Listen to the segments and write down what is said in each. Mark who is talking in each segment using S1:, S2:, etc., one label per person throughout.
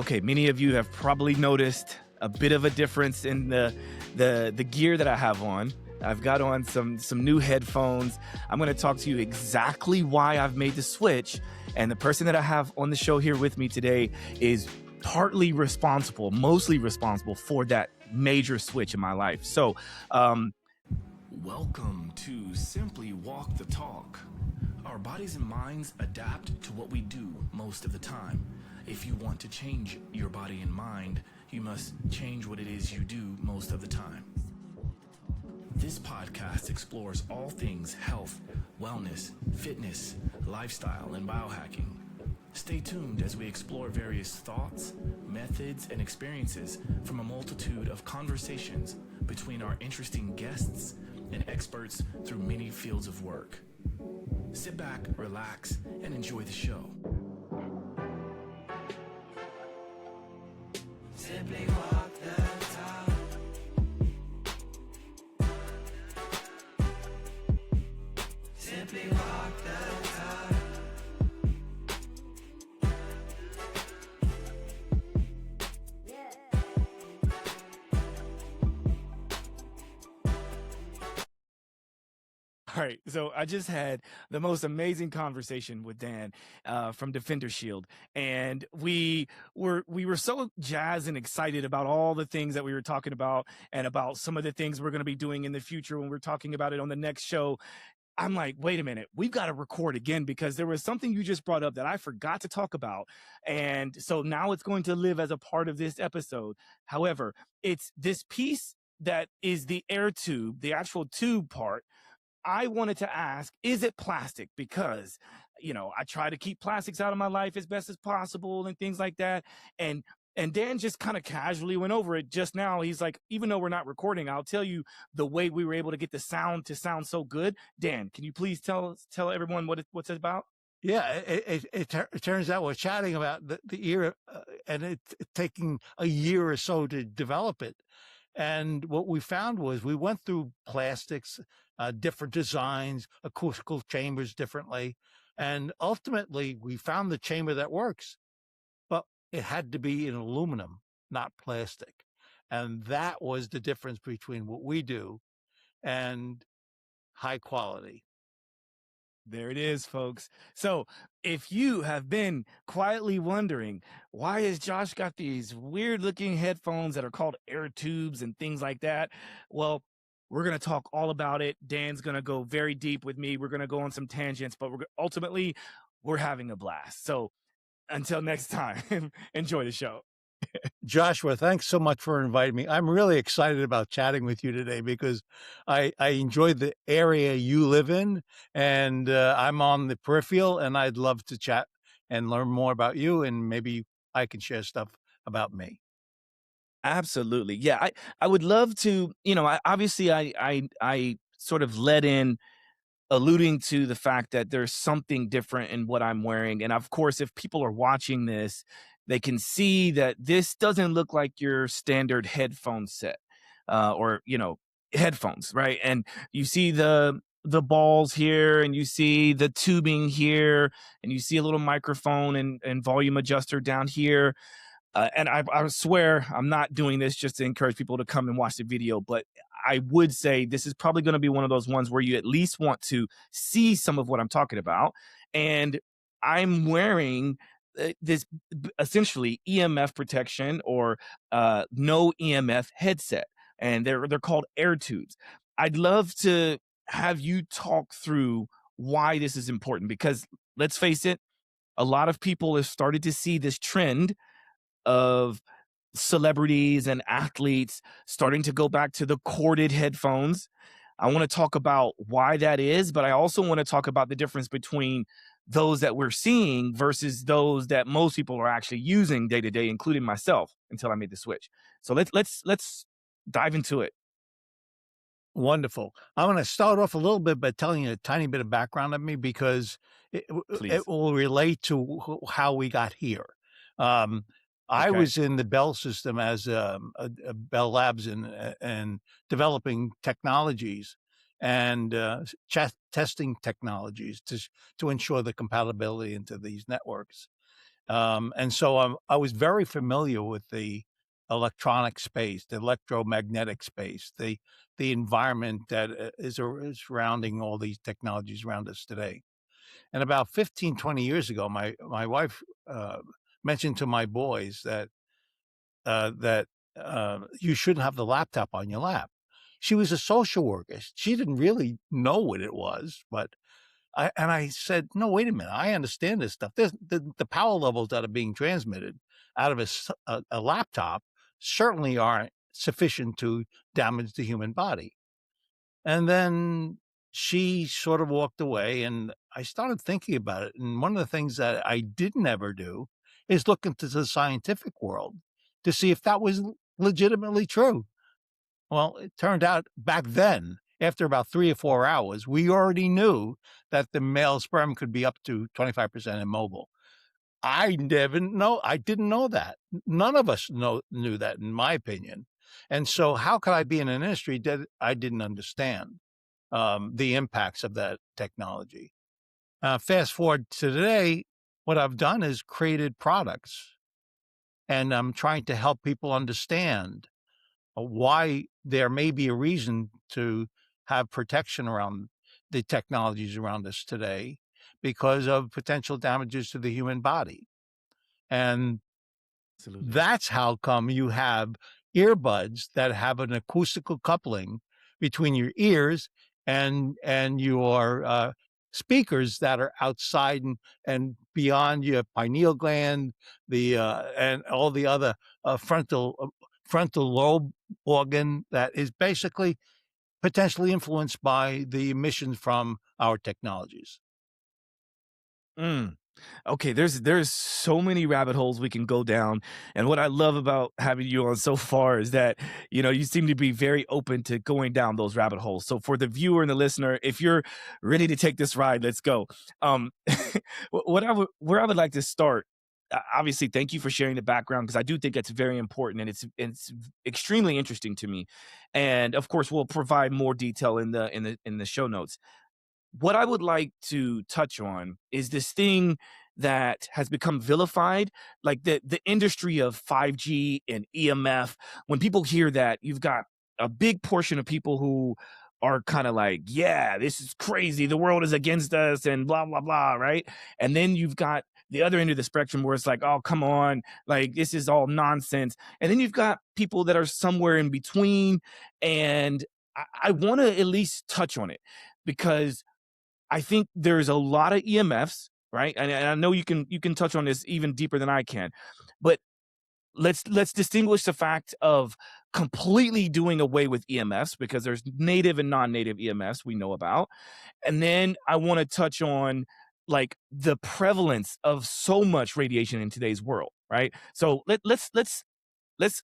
S1: Okay, many of you have probably noticed a bit of a difference in the gear that I have on. I've got on some new headphones. I'm going to talk to you exactly why I've made the switch. And the person that I have on the show here with me today is partly responsible, mostly responsible for that major switch in my life. So, welcome to Simply Walk the Talk. Our bodies and minds adapt to what we do most of the time. If you want to change your body and mind, you must change what it is you do most of the time. This podcast explores all things health, wellness, fitness, lifestyle, and biohacking. Stay tuned as we explore various thoughts, methods, and experiences from a multitude of conversations between our interesting guests and experts through many fields of work. Sit back, relax, and enjoy the show. Simply walk the talk. Simply walk the talk. All right, so I just had the most amazing conversation with Dan from DefenderShield, and we were so jazzed and excited about all the things that we were talking about, and about some of the things we're going to be doing in the future when we're talking about it on the next show. I'm like, wait a minute, we've got to record again, because there was something you just brought up that I forgot to talk about, and so now it's going to live as a part of this episode. However, it's this piece that is the air tube, the actual tube part. I wanted to ask, is it plastic? Because, I try to keep plastics out of my life as best as possible and things like that. And Dan just kind of casually went over it just now. He's like, even though we're not recording, I'll tell you the way we were able to get the sound to sound so good. Dan, can you please tell everyone what's it about?
S2: Yeah, it turns out we're chatting about the ear, and it's taking a year or so to develop it. And what we found was we went through plastics, different designs, acoustical chambers differently. And ultimately, we found the chamber that works, but it had to be in aluminum, not plastic. And that was the difference between what we do and high quality.
S1: There it is, folks. So if you have been quietly wondering, why has Josh got these weird looking headphones that are called air tubes and things like that? Well, we're going to talk all about it. Dan's going to go very deep with me. We're going to go on some tangents, but ultimately we're having a blast. So until next time, enjoy the show.
S2: Joshua, thanks so much for inviting me. I'm really excited about chatting with you today because I enjoy the area you live in, and I'm on the peripheral, and I'd love to chat and learn more about you, and maybe I can share stuff about me.
S1: Absolutely. Yeah, I would love to, I sort of led in alluding to the fact that there's something different in what I'm wearing. And of course, if people are watching this, they can see that this doesn't look like your standard headphone set, or, headphones, right? And you see the balls here, and you see the tubing here, and you see a little microphone and volume adjuster down here. And I swear I'm not doing this just to encourage people to come and watch the video, but I would say this is probably going to be one of those ones where you at least want to see some of what I'm talking about. And I'm wearing this essentially EMF protection, or no EMF headset, and they're called air tubes. I'd love to have you talk through why this is important, because let's face it, a lot of people have started to see this trend of celebrities and athletes starting to go back to the corded headphones. I want to talk about why that is, but I also want to talk about the difference between those that we're seeing versus those that most people are actually using day to day, including myself, until I made the switch. So let's dive into it.
S2: Wonderful. I'm going to start off a little bit by telling you a tiny bit of background of me, because it will relate to how we got here. I was in the Bell system as a Bell Labs and developing technologies and testing technologies to ensure the compatibility into these networks. And so I was very familiar with the electronic space, the electromagnetic space, the environment that is surrounding all these technologies around us today. And about 15, 20 years ago, my wife mentioned to my boys that you shouldn't have the laptop on your lap. She was a social worker. She didn't really know what it was, but I said, "No, wait a minute. I understand this stuff. The power levels that are being transmitted out of a laptop certainly aren't sufficient to damage the human body." And then she sort of walked away, and I started thinking about it. And one of the things that I didn't ever do is look into the scientific world to see if that was legitimately true. Well, it turned out back then, after about 3 or 4 hours, we already knew that the male sperm could be up to 25% immobile. I didn't know that. None of us knew that, in my opinion. And so how could I be in an industry that I didn't understand, the impacts of that technology? Fast forward to today, what I've done is created products, and I'm trying to help people understand why there may be a reason to have protection around the technologies around us today because of potential damages to the human body. And
S1: Absolutely.
S2: that's how come you have earbuds that have an acoustical coupling between your ears and your speakers that are outside and beyond your pineal gland, the and all the other frontal lobe organ that is basically potentially influenced by the emissions from our technologies.
S1: Mm. Okay, there's so many rabbit holes we can go down, and what I love about having you on so far is that, you seem to be very open to going down those rabbit holes. So for the viewer and the listener, if you're ready to take this ride, let's go. Where I would like to start, obviously, thank you for sharing the background because I do think it's very important and it's extremely interesting to me. And of course, we'll provide more detail in the show notes. What I would like to touch on is this thing that has become vilified, like the industry of 5G and EMF. When people hear that, you've got a big portion of people who are kind of like, yeah, this is crazy. The world is against us and blah, blah, blah. Right. And then you've got the other end of the spectrum where it's like, oh, come on. Like, this is all nonsense. And then you've got people that are somewhere in between. And I want to at least touch on it because I think there's a lot of EMFs, right? And I know you can touch on this even deeper than I can, but let's distinguish the fact of completely doing away with EMFs because there's native and non-native EMFs we know about, and then I want to touch on like the prevalence of so much radiation in today's world, right? So let's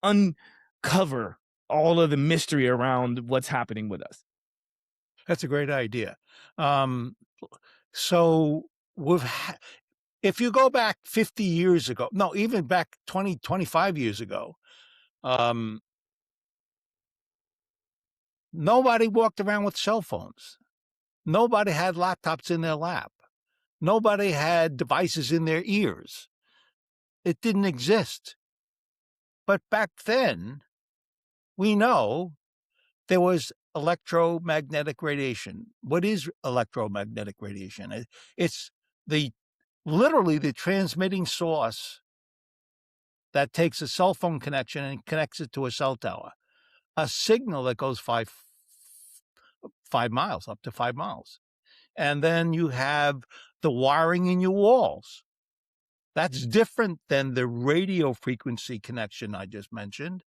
S1: uncover all of the mystery around what's happening with us.
S2: That's a great idea. Um, so we've ha- if you go back 50 years ago, no, even back 20, 25 years ago, um, nobody walked around with cell phones. Nobody had laptops in their lap. Nobody had devices in their ears. It didn't exist. But back then, we know there was electromagnetic radiation. What is electromagnetic radiation? It's the literally the transmitting source that takes a cell phone connection and connects it to a cell tower. A signal that goes 5 miles, up to 5 miles. And then you have the wiring in your walls. That's different than the radio frequency connection I just mentioned.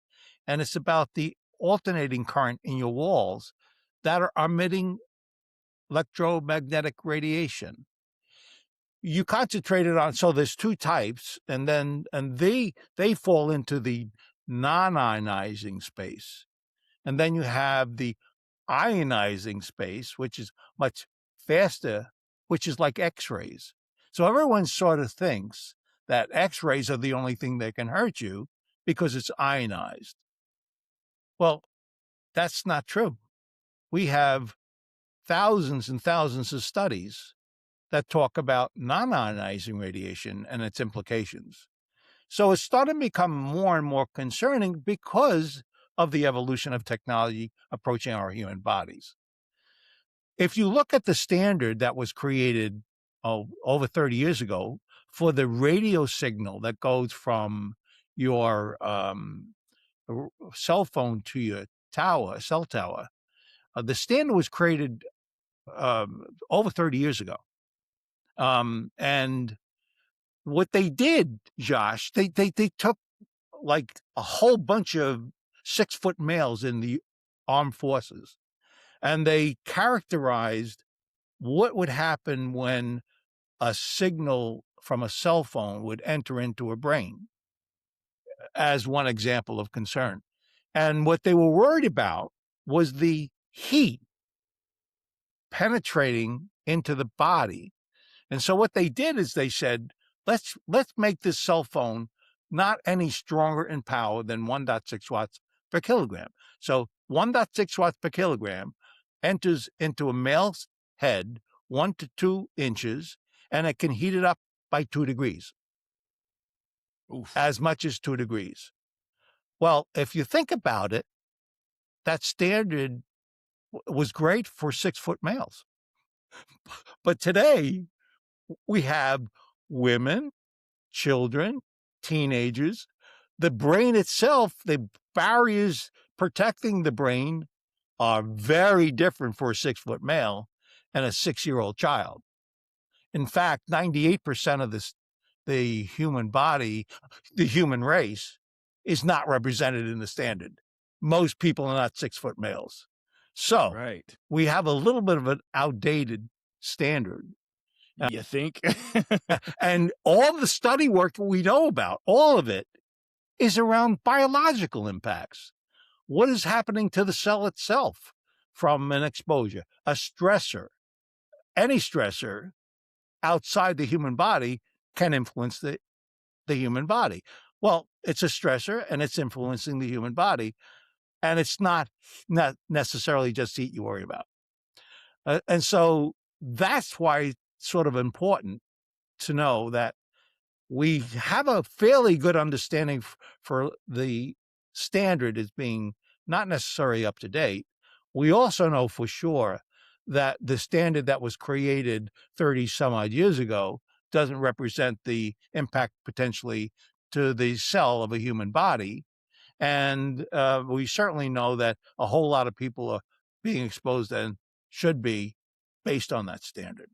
S2: And it's about the alternating current in your walls that are emitting electromagnetic radiation. You concentrate it on, so there's two types, and they fall into the non-ionizing space. And then you have the ionizing space, which is much faster, which is like X-rays. So everyone sort of thinks that X-rays are the only thing that can hurt you because it's ionized. Well, that's not true. We have thousands and thousands of studies that talk about non-ionizing radiation and its implications. So it's starting to become more and more concerning because of the evolution of technology approaching our human bodies. If you look at the standard that was created over 30 years ago for the radio signal that goes from your cell phone to your cell tower, the standard was created over 30 years ago. And what they did, Josh, they took like a whole bunch of 6-foot males in the armed forces, and they characterized what would happen when a signal from a cell phone would enter into a brain as one example of concern. And what they were worried about was the heat penetrating into the body. And so what they did is they said, let's make this cell phone not any stronger in power than 1.6 watts per kilogram. So 1.6 watts per kilogram enters into a male's head 1 to 2 inches, and it can heat it up by 2 degrees,
S1: Oof.
S2: as much as 2 degrees. Well, if you think about it, that standard was great for 6-foot males. But today we have women, children, teenagers. The brain itself, the barriers protecting the brain are very different for a 6-foot male and a 6-year-old child. In fact, 98% of the human body, the human race, is not represented in the standard. Most people are not 6-foot males. So
S1: Right.
S2: we have a little bit of an outdated standard.
S1: You think?
S2: And all the study work we know about, all of it, is around biological impacts. What is happening to the cell itself from an exposure? A stressor, any stressor outside the human body can influence the human body. Well, it's a stressor and it's influencing the human body, and it's not necessarily just heat you worry about. And so that's why it's sort of important to know that we have a fairly good understanding for the standard as being not necessarily up to date. We also know for sure that the standard that was created 30 some odd years ago doesn't represent the impact potentially to the cell of a human body. And we certainly know that a whole lot of people are being exposed and should be based on that standard.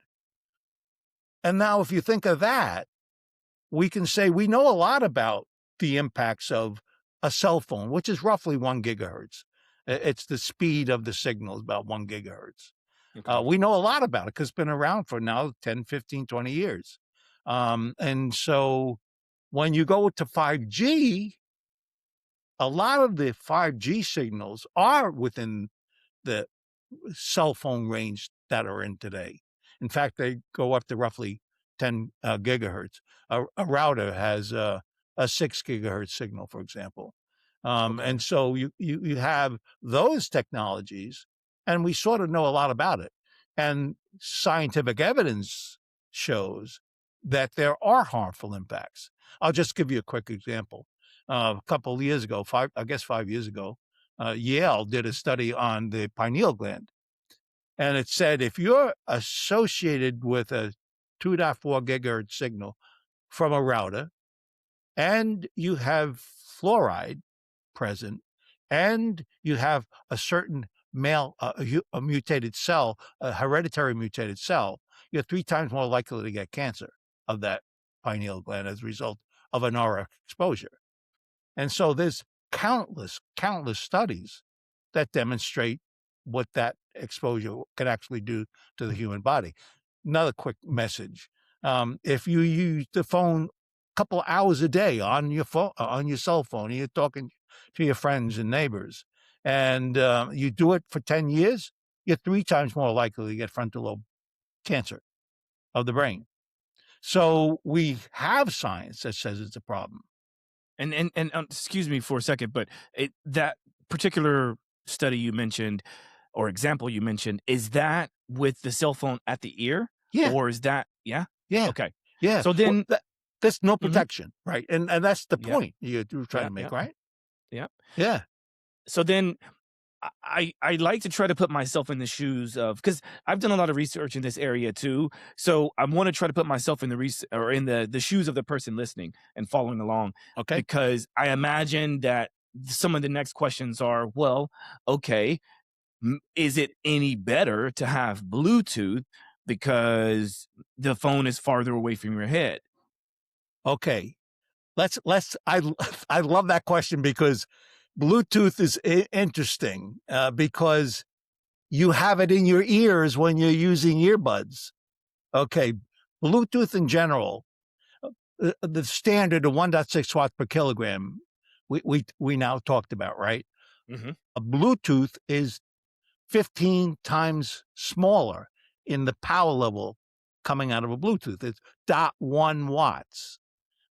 S2: And now, if you think of that, we can say we know a lot about the impacts of a cell phone, which is roughly 1 gigahertz. It's the speed of the signal is about 1 gigahertz.
S1: Okay.
S2: We know a lot about it because it's been around for now 10, 15, 20 years. And so when you go to 5G, a lot of the 5G signals are within the cell phone range that are in today. In fact, they go up to roughly 10 gigahertz. A router has a 6 gigahertz signal, for example.
S1: Okay.
S2: And so you have those technologies, and we sort of know a lot about it. And scientific evidence shows that there are harmful impacts. I'll just give you a quick example. A couple of years ago, 5 years ago, Yale did a study on the pineal gland. And it said if you're associated with a 2.4 gigahertz signal from a router, and you have fluoride present, and you have a certain a mutated cell, a hereditary mutated cell, you're 3 times more likely to get cancer of that pineal gland as a result of an RF exposure. And so there's countless studies that demonstrate what that exposure can actually do to the human body. Another quick message. If you use the phone a couple of hours a day on your phone, on your cell phone, and you're talking to your friends and neighbors, and you do it for 10 years, you're 3 times more likely to get frontal lobe cancer of the brain. So we have science that says it's a problem.
S1: And excuse me for a second, but that particular study you mentioned or example you mentioned, is that with the cell phone at the ear?
S2: Yeah,
S1: Or is that yeah?
S2: yeah,
S1: Okay.
S2: yeah.
S1: So
S2: Well,
S1: then
S2: that's no
S1: mhm,
S2: protection, right? And that's the
S1: yep,
S2: point you're trying
S1: yep,
S2: to make,
S1: yep,
S2: right?
S1: yep.
S2: Yeah.
S1: So then I like to try to put myself in the shoes of because I've done a lot of research in this area too. So I want to try to put myself in the or in the shoes of the person listening and following along
S2: Okay.
S1: because I imagine that some of the next questions are, well, okay, is it any better to have Bluetooth because the phone is farther away from your head?
S2: Okay. Let's I love that question because Bluetooth is interesting because you have it in your ears when you're using earbuds. Okay. Bluetooth in general, the standard of 1.6 watts per kilogram, we now talked about, right?
S1: Hmm.
S2: A Bluetooth is 15 times smaller in the power level coming out of a Bluetooth. It's 0.1 watts.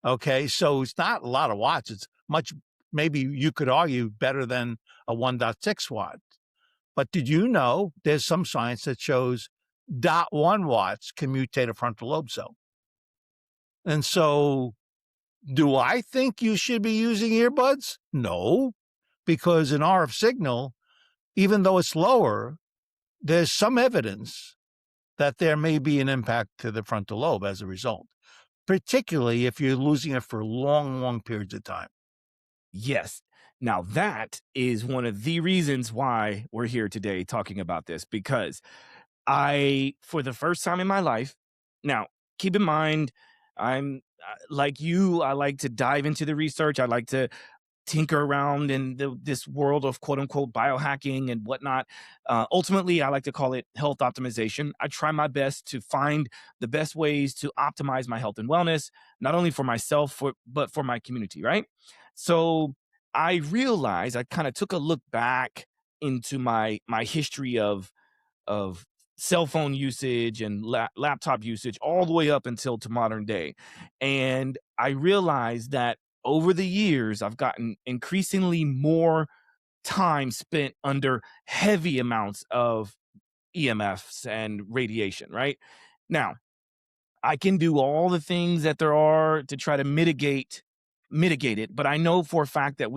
S2: Okay. So it's not a lot of watts. It's much, maybe you could argue better than a 1.6 watt. But did you know there's some science that shows 0.1 watts can mutate a frontal lobe cell? And so do I think you should be using earbuds? No, because an RF signal, even though it's lower, there's some evidence that there may be an impact to the frontal lobe as a result, particularly if you're losing it for long, long periods of time.
S1: Yes. Now that is one of the reasons why we're here today talking about this because for the first time in my life, now keep in mind, I'm like you, I like to dive into the research. I like to tinker around in this world of quote unquote biohacking and whatnot. Ultimately, I like to call it health optimization. I try my best to find the best ways to optimize my health and wellness, not only for myself, but for my community, right? So I realized I kind of took a look back into my history of cell phone usage and laptop usage all the way up until to modern day. And I realized that over the years, I've gotten increasingly more time spent under heavy amounts of EMFs and radiation, right? Now, I can do all the things that there are to try to mitigate it, but I know for a fact that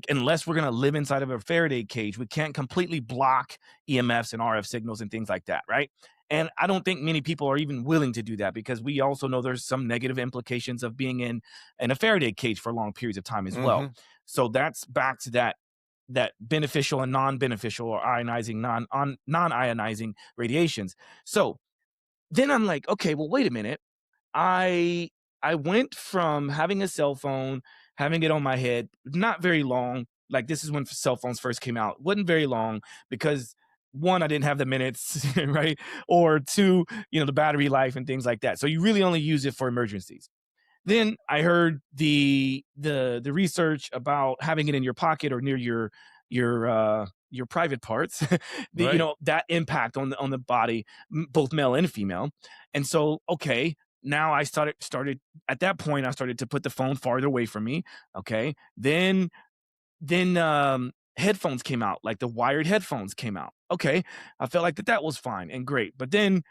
S1: unless we're gonna live inside of a Faraday cage, we can't completely block EMFs and RF signals and things like that, right? And I don't think many people are even willing to do that because we also know there's some negative implications of being in a Faraday cage for long periods of time as well.
S2: Hmm.
S1: So that's back to that beneficial and non-beneficial or ionizing non-ionizing radiations. So then I'm like, okay, well, wait a minute. I I went from having a cell phone, having it on my head, not very long. Like this is when cell phones first came out. Wasn't very long because one, I didn't have the minutes, right? Or two, the battery life and things like that. So you really only use it for emergencies. Then I heard the research about having it in your pocket or near your private parts,
S2: Right.
S1: that impact on the body, both male and female. And so, okay, now I started at that point, I started to put the phone farther away from me. Okay. Then headphones came out, like the wired headphones came out. Okay. I felt like that was fine and great. But then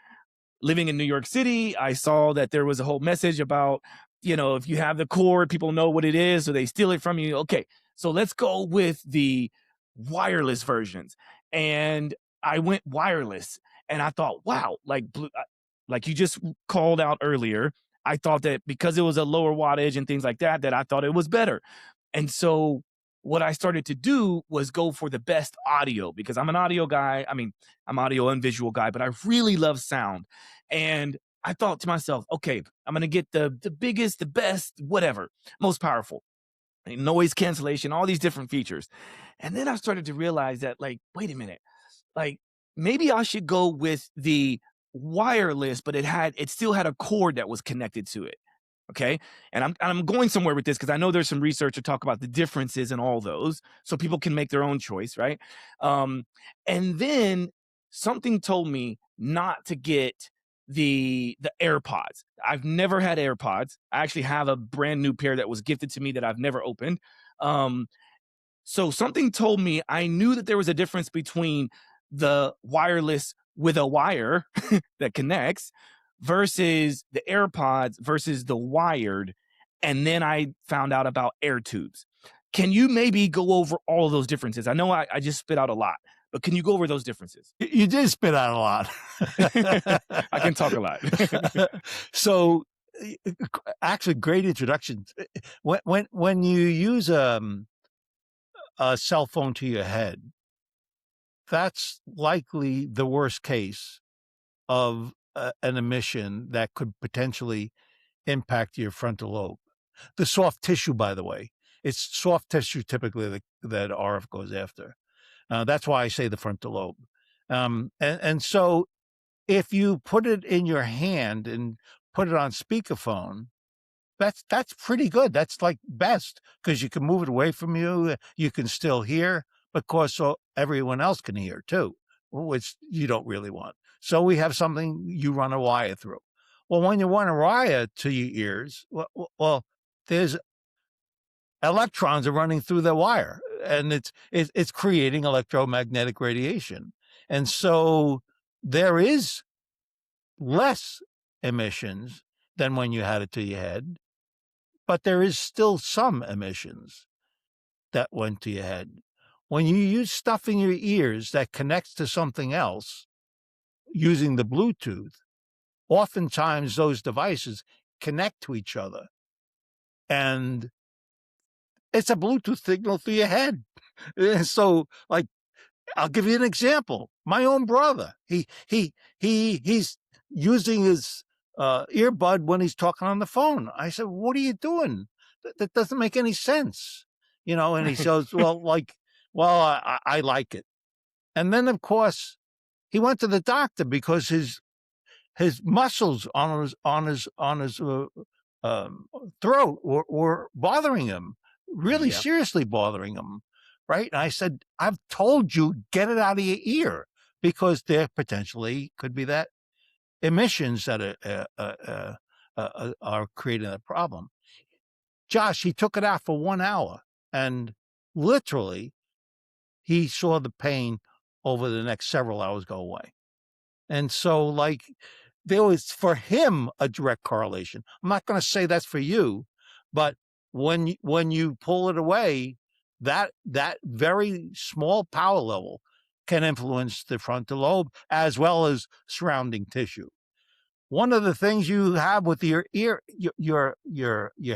S1: living in New York City, I saw that there was a whole message about, if you have the cord, people know what it is, so they steal it from you. Okay, so let's go with the wireless versions. And I went wireless, and I thought, wow, like you just called out earlier, I thought that because it was a lower wattage and things like that, that I thought it was better. And so what I started to do was go for the best audio because I'm an audio guy. I mean, I'm audio and visual guy, but I really love sound. And I thought to myself, okay, I'm gonna get the biggest, the best, whatever, most powerful, noise cancellation, all these different features. And then I started to realize that, like, wait a minute, like maybe I should go with the wireless, but it still had a cord that was connected to it. Okay. And I'm going somewhere with this because I know there's some research to talk about the differences in all those so people can make their own choice, right? Um, and then something told me not to get the AirPods. I've never had AirPods. I actually have a brand new pair that was gifted to me that I've never opened. Um, so something told me I knew that there was a difference between the wireless with a wire that connects versus the AirPods versus the wired. And then I found out about air tubes. Can you maybe go over all of those differences? I know I just spit out a lot, but can you go over those differences?
S2: You did spit out a lot.
S1: I can talk a lot.
S2: So, actually, great introduction. When you use a cell phone to your head, that's likely the worst case of an emission that could potentially impact your frontal lobe. The soft tissue, by the way, it's soft tissue typically that RF goes after. That's why I say the frontal lobe. And so if you put it in your hand and put it on speakerphone, that's pretty good. That's like best because you can move it away from you. You can still hear, but of course, so everyone else can hear too, which you don't really want. So we have something you run a wire through. Well, when you run a wire to your ears, well, there's electrons are running through the wire, and it's creating electromagnetic radiation, and so there is less emissions than when you had it to your head, but there is still some emissions that went to your head. When you use stuff in your ears that connects to something else using the Bluetooth, oftentimes those devices connect to each other, and it's a Bluetooth signal through your head. So, like, I'll give you an example. My own brother, he's using his earbud when he's talking on the phone. I said, "What are you doing? That doesn't make any sense." And he says, I like it. And then, of course, he went to the doctor because his muscles on his throat were bothering him, really
S1: Yep.
S2: seriously bothering him. Right. And I said, I've told you, get it out of your ear because there potentially could be that emissions that are creating a problem. Josh, he took it out for 1 hour and literally he saw the pain over the next several hours go away. And so, like, there was for him a direct correlation. I'm not going to say that's for you, but when you pull it away, that very small power level can influence the frontal lobe as well as surrounding tissue. One of the things you have with your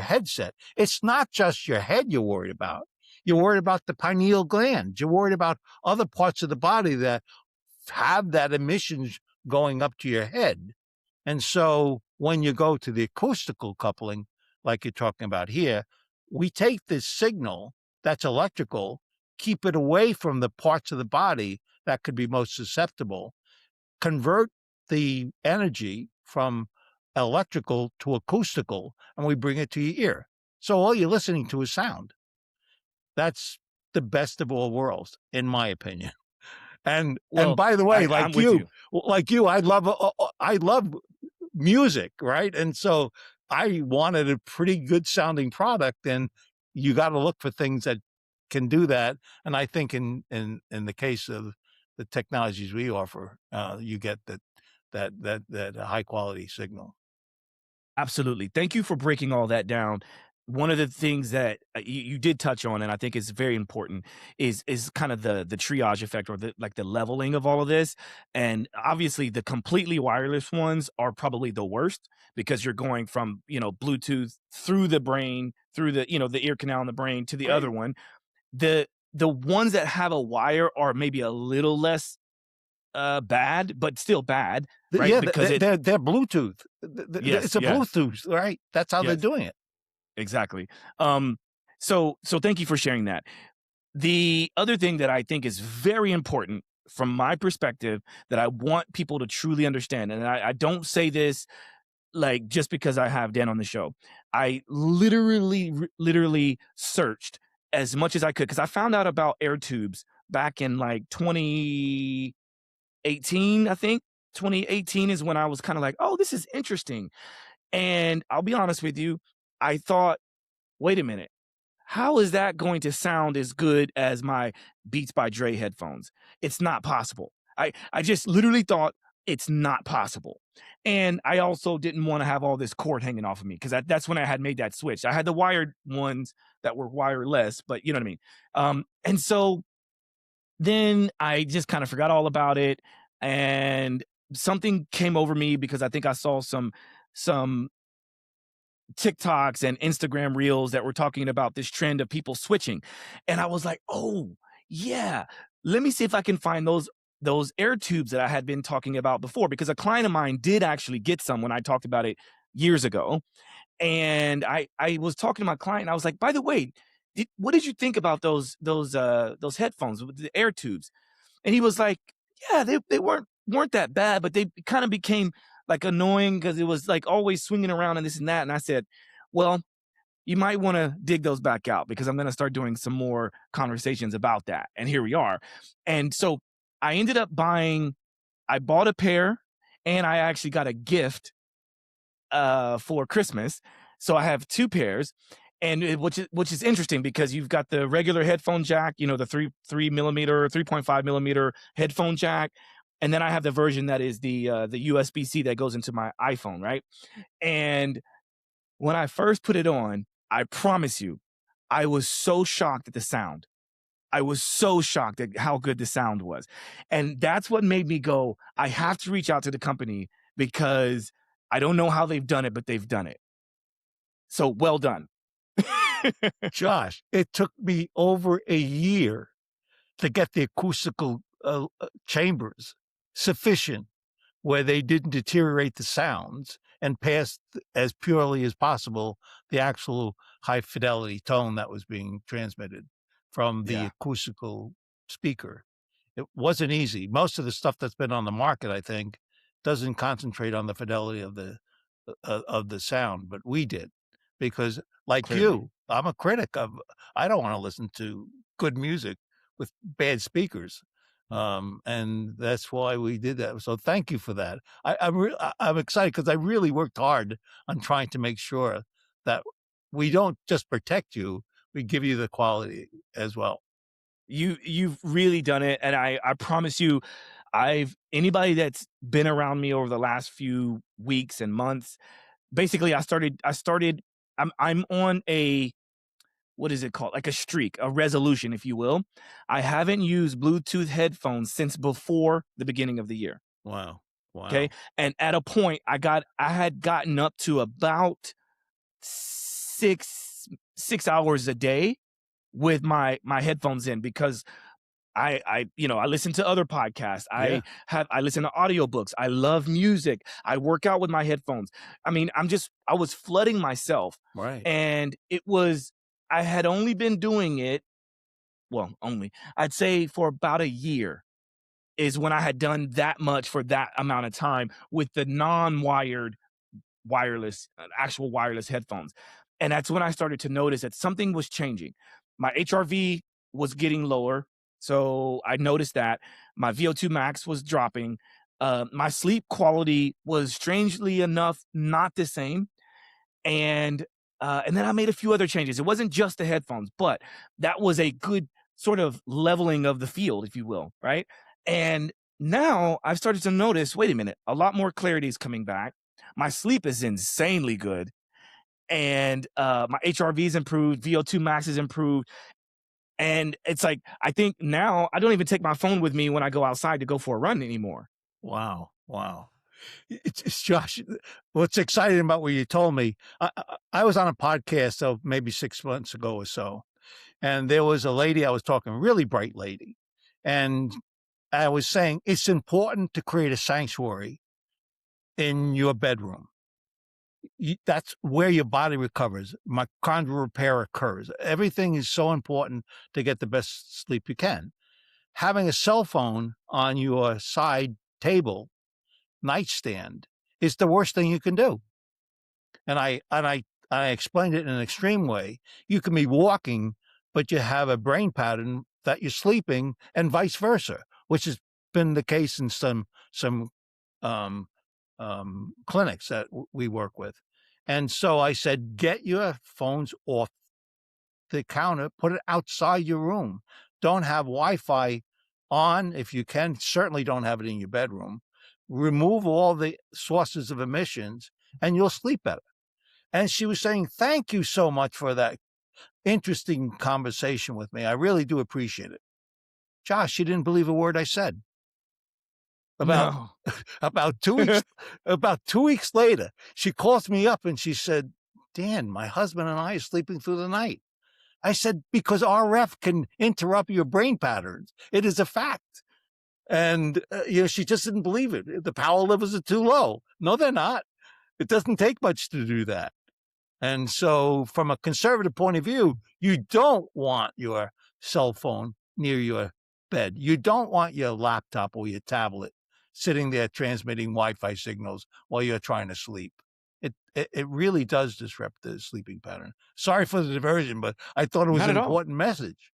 S2: headset, it's not just your head you're worried about. You're worried about the pineal gland. You're worried about other parts of the body that have that emissions going up to your head. And so when you go to the acoustical coupling, like you're talking about here, we take this signal that's electrical, keep it away from the parts of the body that could be most susceptible, convert the energy from electrical to acoustical, and we bring it to your ear. So all you're listening to is sound. That's the best of all worlds, in my opinion. And
S1: Well,
S2: by the way,
S1: I'm with you.
S2: I love music, right? And so I wanted a pretty good sounding product, and you got to look for things that can do that. And I think in the case of the technologies we offer, you get that high quality signal.
S1: Absolutely. Thank you for breaking all that down. One of the things that you did touch on, and I think is very important, is kind of the triage effect or the leveling of all of this. And obviously, the completely wireless ones are probably the worst because you're going from Bluetooth through the brain, through the ear canal in the brain to the other
S2: Right.
S1: one. The ones that have a wire are maybe a little less bad, but still bad, right?
S2: Yeah,
S1: Because
S2: they're Bluetooth.
S1: yes,
S2: It's a
S1: yes,
S2: Bluetooth, right? That's how they're
S1: yes.
S2: doing it.
S1: Exactly. So thank you for sharing that. The other thing that I think is very important from my perspective that I want people to truly understand, and I don't say this like just because I have Dan on the show. I literally searched as much as I could because I found out about air tubes back in like 2018, I think. 2018 is when I was kind of like, oh, this is interesting. And I'll be honest with you, I thought, wait a minute. How is that going to sound as good as my Beats by Dre headphones? It's not possible. I just literally thought it's not possible. And I also didn't want to have all this cord hanging off of me because that's when I had made that switch. I had the wired ones that were wireless, but you know what I mean. And so then I just kind of forgot all about it, and something came over me because I think I saw some TikToks and Instagram reels that were talking about this trend of people switching. And I was like, "Oh, yeah. Let me see if I can find those air tubes that I had been talking about before," because a client of mine did actually get some when I talked about it years ago. And I was talking to my client. I was like, "By the way, what did you think about those headphones with the air tubes?" And he was like, "Yeah, they weren't that bad, but they kind of became like annoying because it was like always swinging around and this and that." And I said, "Well, you might want to dig those back out because I'm going to start doing some more conversations about that." And here we are. And so I ended up I bought a pair, and I actually got a gift for Christmas. So I have 2 pairs, and which is interesting because you've got the regular headphone jack, you know, the 3 millimeter, 3.5 millimeter headphone jack, and then I have the version that is the USB-C that goes into my iPhone, right? And when I first put it on, I promise you, I was so shocked at the sound. I was so shocked at how good the sound was. And that's what made me go, I have to reach out to the company because I don't know how they've done it, but they've done it. So well done.
S2: Josh, it took me over a year to get the acoustical chambers sufficient where they didn't deteriorate the sounds and passed as purely as possible the actual high fidelity tone that was being transmitted from the
S1: Yeah,
S2: acoustical speaker. It wasn't easy. Most of the stuff that's been on the market, I think, doesn't concentrate on the fidelity of the sound, but we did because, like
S1: clearly.
S2: you, I'm a critic of. I don't want to listen to good music with bad speakers, and that's why we did that. So thank you for that. I'm excited because I really worked hard on trying to make sure that we don't just protect you, we give you the quality as well.
S1: You've really done it, and I promise you, I've anybody that's been around me over the last few weeks and months, basically I started I'm on a, what is it called? Like a streak, a resolution, if you will. I haven't used Bluetooth headphones since before the beginning of the year.
S2: Wow.
S1: Okay.
S2: Wow.
S1: And at a point I had gotten up to about six hours a day with my headphones in because I listen to other podcasts.
S2: Yeah.
S1: I listen to audiobooks. I love music. I work out with my headphones. I mean, I was flooding myself,
S2: Right.
S1: and I had only been doing it, well, only, I'd say for about a year is when I had done that much for that amount of time with the non-wired actual wireless headphones. And that's when I started to notice that something was changing. My HRV was getting lower. So I noticed that my VO2 max was dropping. My sleep quality was strangely enough not the same. And then I made a few other changes. It wasn't just the headphones, but that was a good sort of leveling of the field, if you will, right? And now I've started to notice, wait a minute, a lot more clarity is coming back. My sleep is insanely good, and my HRV's improved, VO2 max is improved, and it's like I think now I don't even take my phone with me when I go outside to go for a run anymore.
S2: Wow. Wow. It's Josh. What's exciting about what you told me? I was on a podcast maybe 6 months ago or so, and there was a lady I was talking, really bright lady, and I was saying it's important to create a sanctuary in your bedroom. That's where your body recovers. Mitochondrial repair occurs. Everything is so important to get the best sleep you can. Having a cell phone on your side table nightstand is the worst thing you can do. And I explained it in an extreme way. You can be walking, but you have a brain pattern that you're sleeping, and vice versa, which has been the case in some um, clinics that we work with. And so I said, get your phones off the counter, put it outside your room. Don't have Wi-Fi on if you can. Certainly don't have it in your bedroom. Remove all the sources of emissions, and you'll sleep better. And she was saying, "Thank you so much for that interesting conversation with me. I really do appreciate it." Josh, she didn't believe a word I said. About
S1: No.
S2: about 2 weeks about 2 weeks later, she calls me up and she said, "Dan, my husband and I are sleeping through the night." I said, "Because RF can interrupt your brain patterns. It is a fact." And, she just didn't believe it. The power levels are too low. No, they're not. It doesn't take much to do that. And so, from a conservative point of view, you don't want your cell phone near your bed. You don't want your laptop or your tablet sitting there transmitting Wi-Fi signals while you're trying to sleep. It really does disrupt the sleeping pattern. Sorry for the diversion, but I thought it was
S1: Not
S2: an
S1: at all.
S2: important message.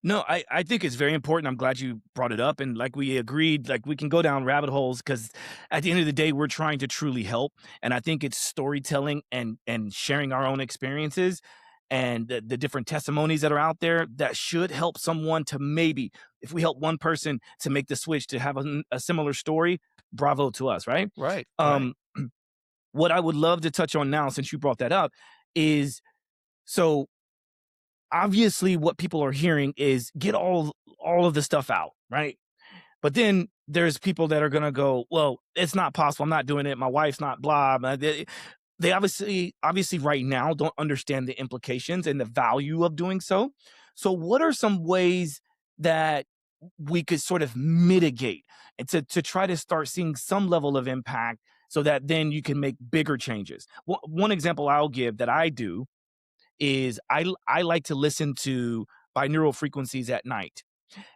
S1: No, I think it's very important. I'm glad you brought it up. And like we agreed, like we can go down rabbit holes because at the end of the day, we're trying to truly help. And I think it's storytelling and sharing our own experiences and the different testimonies that are out there that should help someone to maybe, if we help one person to make the switch to have a similar story, bravo to us, right?
S2: Right, right.
S1: Um, what I would love to touch on now, since you brought that up, is so obviously what people are hearing is get all of the stuff out, right? But then there's people that are gonna go, well, it's not possible. I'm not doing it. My wife's not blah. Blah. They obviously right now don't understand the implications and the value of doing so. So what are some ways that we could sort of mitigate and to try to start seeing some level of impact so that then you can make bigger changes? One example I'll give that I do is I like to listen to binaural frequencies at night.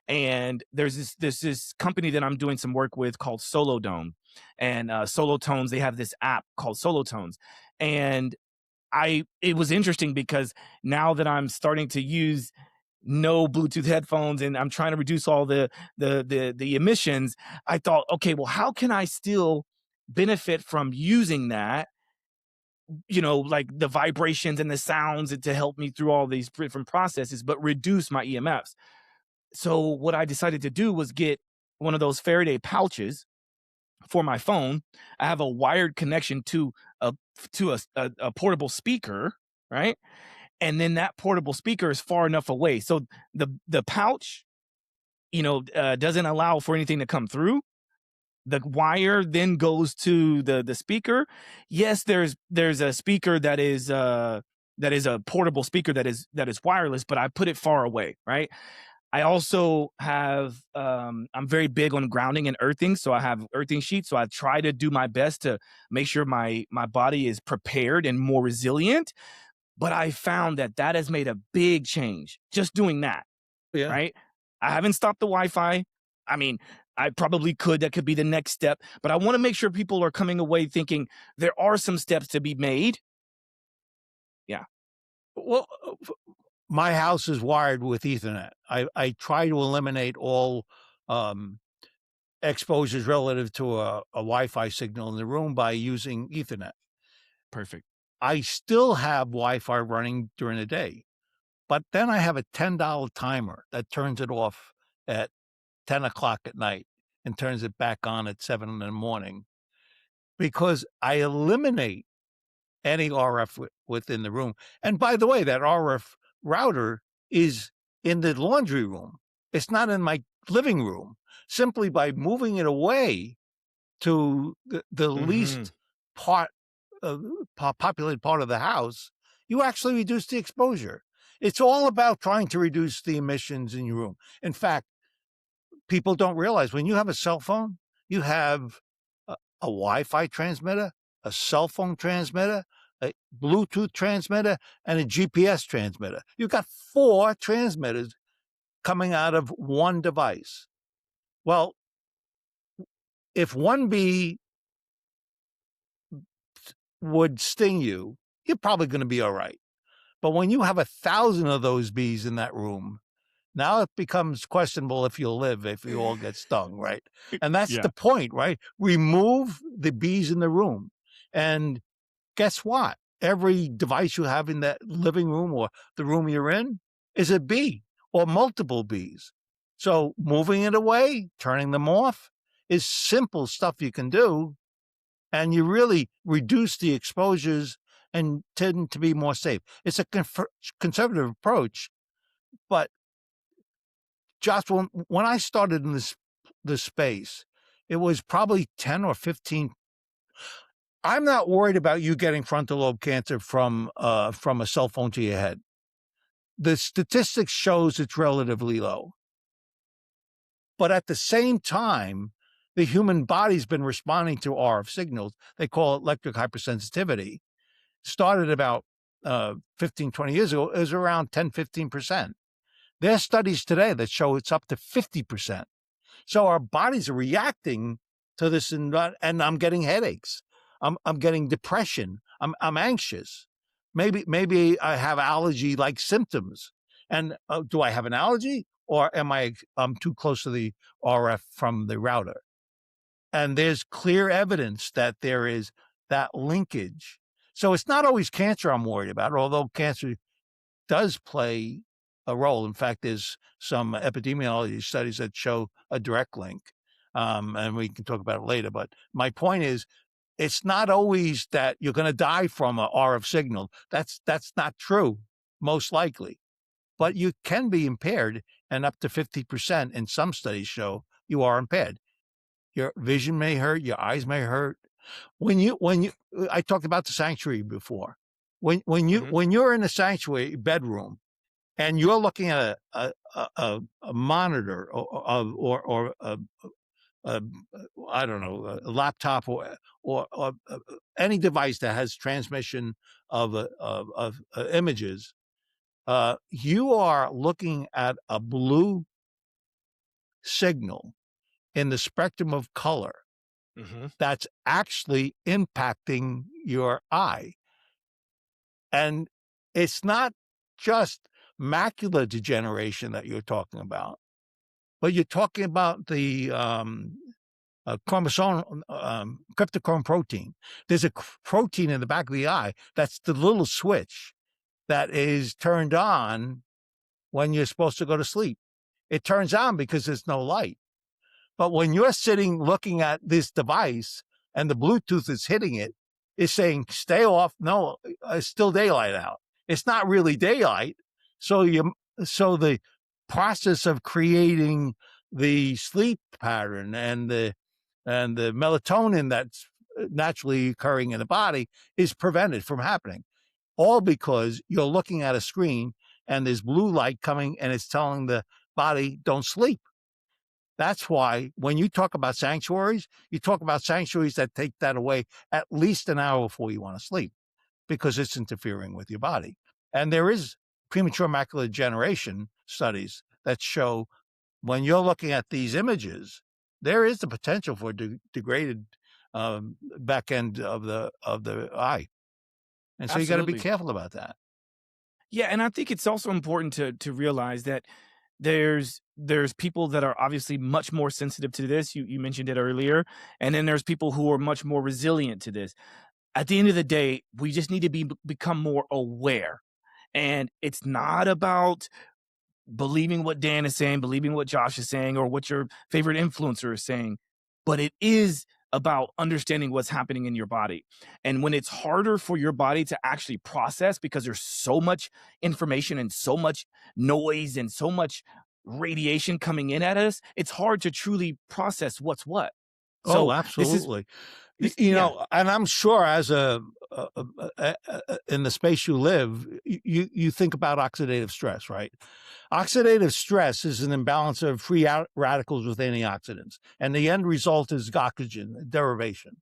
S1: And there's this company that I'm doing some work with called Solodome, and Solo Tones. They have this app called Solo Tones, and I it was interesting because now that I'm starting to use no Bluetooth headphones and I'm trying to reduce all the emissions, I thought, okay, well, how can I still benefit from using that, like the vibrations and the sounds to help me through all these different processes, but reduce my EMFs. So what I decided to do was get one of those Faraday pouches for my phone. I have a wired connection a a portable speaker, right? And then that portable speaker is far enough away, so the pouch, doesn't allow for anything to come through. The wire then goes to the speaker. Yes, there's a speaker that is a portable speaker that is wireless, but I put it far away, right? I also have I'm very big on grounding and earthing, so I have earthing sheets. So I try to do my best to make sure my body is prepared and more resilient. But I found that that has made a big change just doing that,
S2: Yeah.
S1: right? I haven't stopped the Wi-Fi. I mean, I probably could. That could be the next step. But I want to make sure people are coming away thinking there are some steps to be made. Yeah,
S2: Well, my house is wired with Ethernet. I try to eliminate all um, exposures relative to a Wi-Fi signal in the room by using Ethernet.
S1: perfect.
S2: I still have Wi-Fi running during the day, but then I have a $10 timer that turns it off at 10 o'clock at night and turns it back on at 7 in the morning because I eliminate any RF within the room. And by the way, that RF router is in the laundry room. It's not in my living room. Simply by moving it away to the
S1: Hmm.
S2: least part populated part of the house, you actually reduce the exposure. It's all about trying to reduce the emissions in your room. In fact, people don't realize when you have a cell phone, you have a Wi-Fi transmitter, a cell phone transmitter, a Bluetooth transmitter, and a GPS transmitter. You've got 4 transmitters coming out of one device. Well, if one bee would sting you, you're probably going to be all right. But when you have 1,000 of those bees in that room, now it becomes questionable if you'll live if you all get stung, right? And that's
S1: Yeah.
S2: the point, right? Remove the bees in the room. And guess what? Every device you have in that living room or the room you're in is a bee or multiple bees. So moving it away, turning them off is simple stuff you can do, and you really reduce the exposures and tend to be more safe. It's a conservative approach, but Josh, when I started in this space, it was probably 10 or 15. I'm not worried about you getting frontal lobe cancer from a cell phone to your head. The statistics shows it's relatively low. But at the same time, the human body's been responding to RF signals. They call it electric hypersensitivity. Started about 15, 20 years ago. It was around 10, 15%. There are studies today that show it's up to 50%. So our bodies are reacting to this, and I'm getting headaches. I'm getting depression. I'm anxious. Maybe I have allergy-like symptoms. And do I have an allergy, or am I too close to the RF from the router? And there's clear evidence that there is that linkage. So it's not always cancer I'm worried about, although cancer does play a role. In fact, there's some epidemiology studies that show a direct link, and we can talk about it later. But my point is, it's not always that you're going to die from a RF signal. That's not true, most likely. But you can be impaired, and up to 50% in some studies show you are impaired. Your vision may hurt, your eyes may hurt. I talked about the sanctuary before. When you're in a sanctuary bedroom and you're looking at a monitor or I don't know, a laptop or any device that has transmission of images, you are looking at a blue signal in the spectrum of color that's actually impacting your eye. And it's not just macular degeneration that you're talking about, but you're talking about the chromosome, cryptochrome protein. There's a protein in the back of the eye that's the little switch that is turned on when you're supposed to go to sleep. It turns on because there's no light. But when you're sitting looking at this device and the Bluetooth is hitting it, it's saying, stay off. No, it's still daylight out. It's not really daylight. So the process of creating the sleep pattern and the melatonin that's naturally occurring in the body is prevented from happening. All because you're looking at a screen and there's blue light coming and it's telling the body, don't sleep. That's why when you talk about sanctuaries, you talk about sanctuaries that take that away at least an hour before you want to sleep, because it's interfering with your body. And there is premature macular degeneration studies that show when you're looking at these images, there is the potential for degraded back end of the eye. And so you got to be
S1: Absolutely.
S2: careful about that.
S1: Yeah, and I think it's also important to realize that there's people that are obviously much more sensitive to this. You mentioned it earlier, and then there's people who are much more resilient to this. At the end of the day, we just need to become more aware, and it's not about believing what Dan is saying, believing what Josh is saying, or what your favorite influencer is saying, but it is about understanding what's happening in your body. And when it's harder for your body to actually process because there's so much information and so much noise and so much radiation coming in at us, it's hard to truly process what's what.
S2: Oh,
S1: So this is
S2: absolutely.
S1: this,
S2: You
S1: yeah.
S2: know, and I'm sure as in the space you live, you think about oxidative stress, right? Oxidative stress is an imbalance of free radicals with antioxidants, and the end result is oxygen derivation.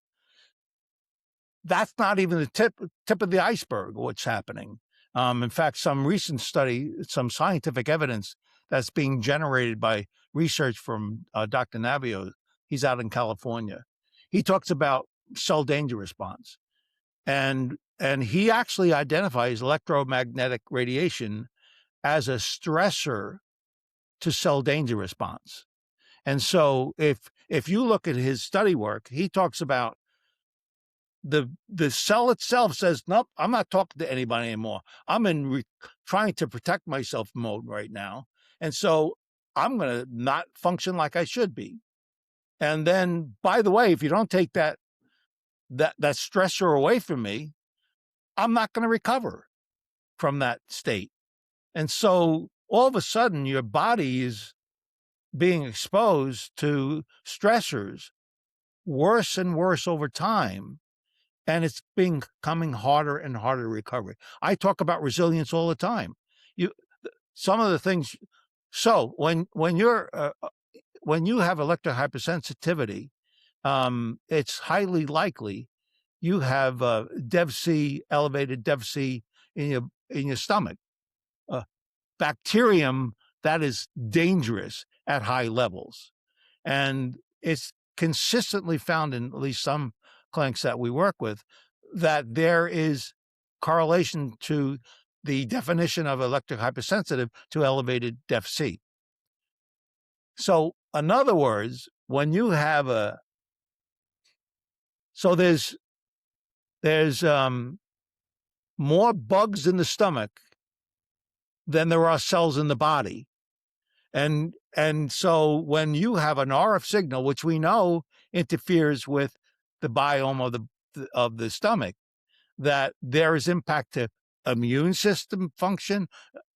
S2: That's not even the tip of the iceberg, what's happening. In fact, some recent study, some scientific evidence that's being generated by research from Dr. Navio, he's out in California. He talks about cell danger response. And he actually identifies electromagnetic radiation as a stressor to cell danger response. And so if you look at his study work, he talks about the cell itself says, nope, I'm not talking to anybody anymore. I'm in trying to protect myself mode right now. And so I'm going to not function like I should be. And then, by the way, if you don't take that stressor away from me, I'm not going to recover from that state. And so all of a sudden, your body is being exposed to stressors worse and worse over time. And it's becoming harder and harder to recover. I talk about resilience all the time. Some of the things. So when you have electrohypersensitivity, it's highly likely you have elevated DEV-C in your stomach. Bacterium that is dangerous at high levels, and it's consistently found in at least some clinics that we work with that there is correlation to the definition of electrohypersensitive to elevated DEV-C. So, in other words, when you have there's more bugs in the stomach than there are cells in the body. And so when you have an RF signal, which we know interferes with the biome of the stomach, that there is impact to immune system function,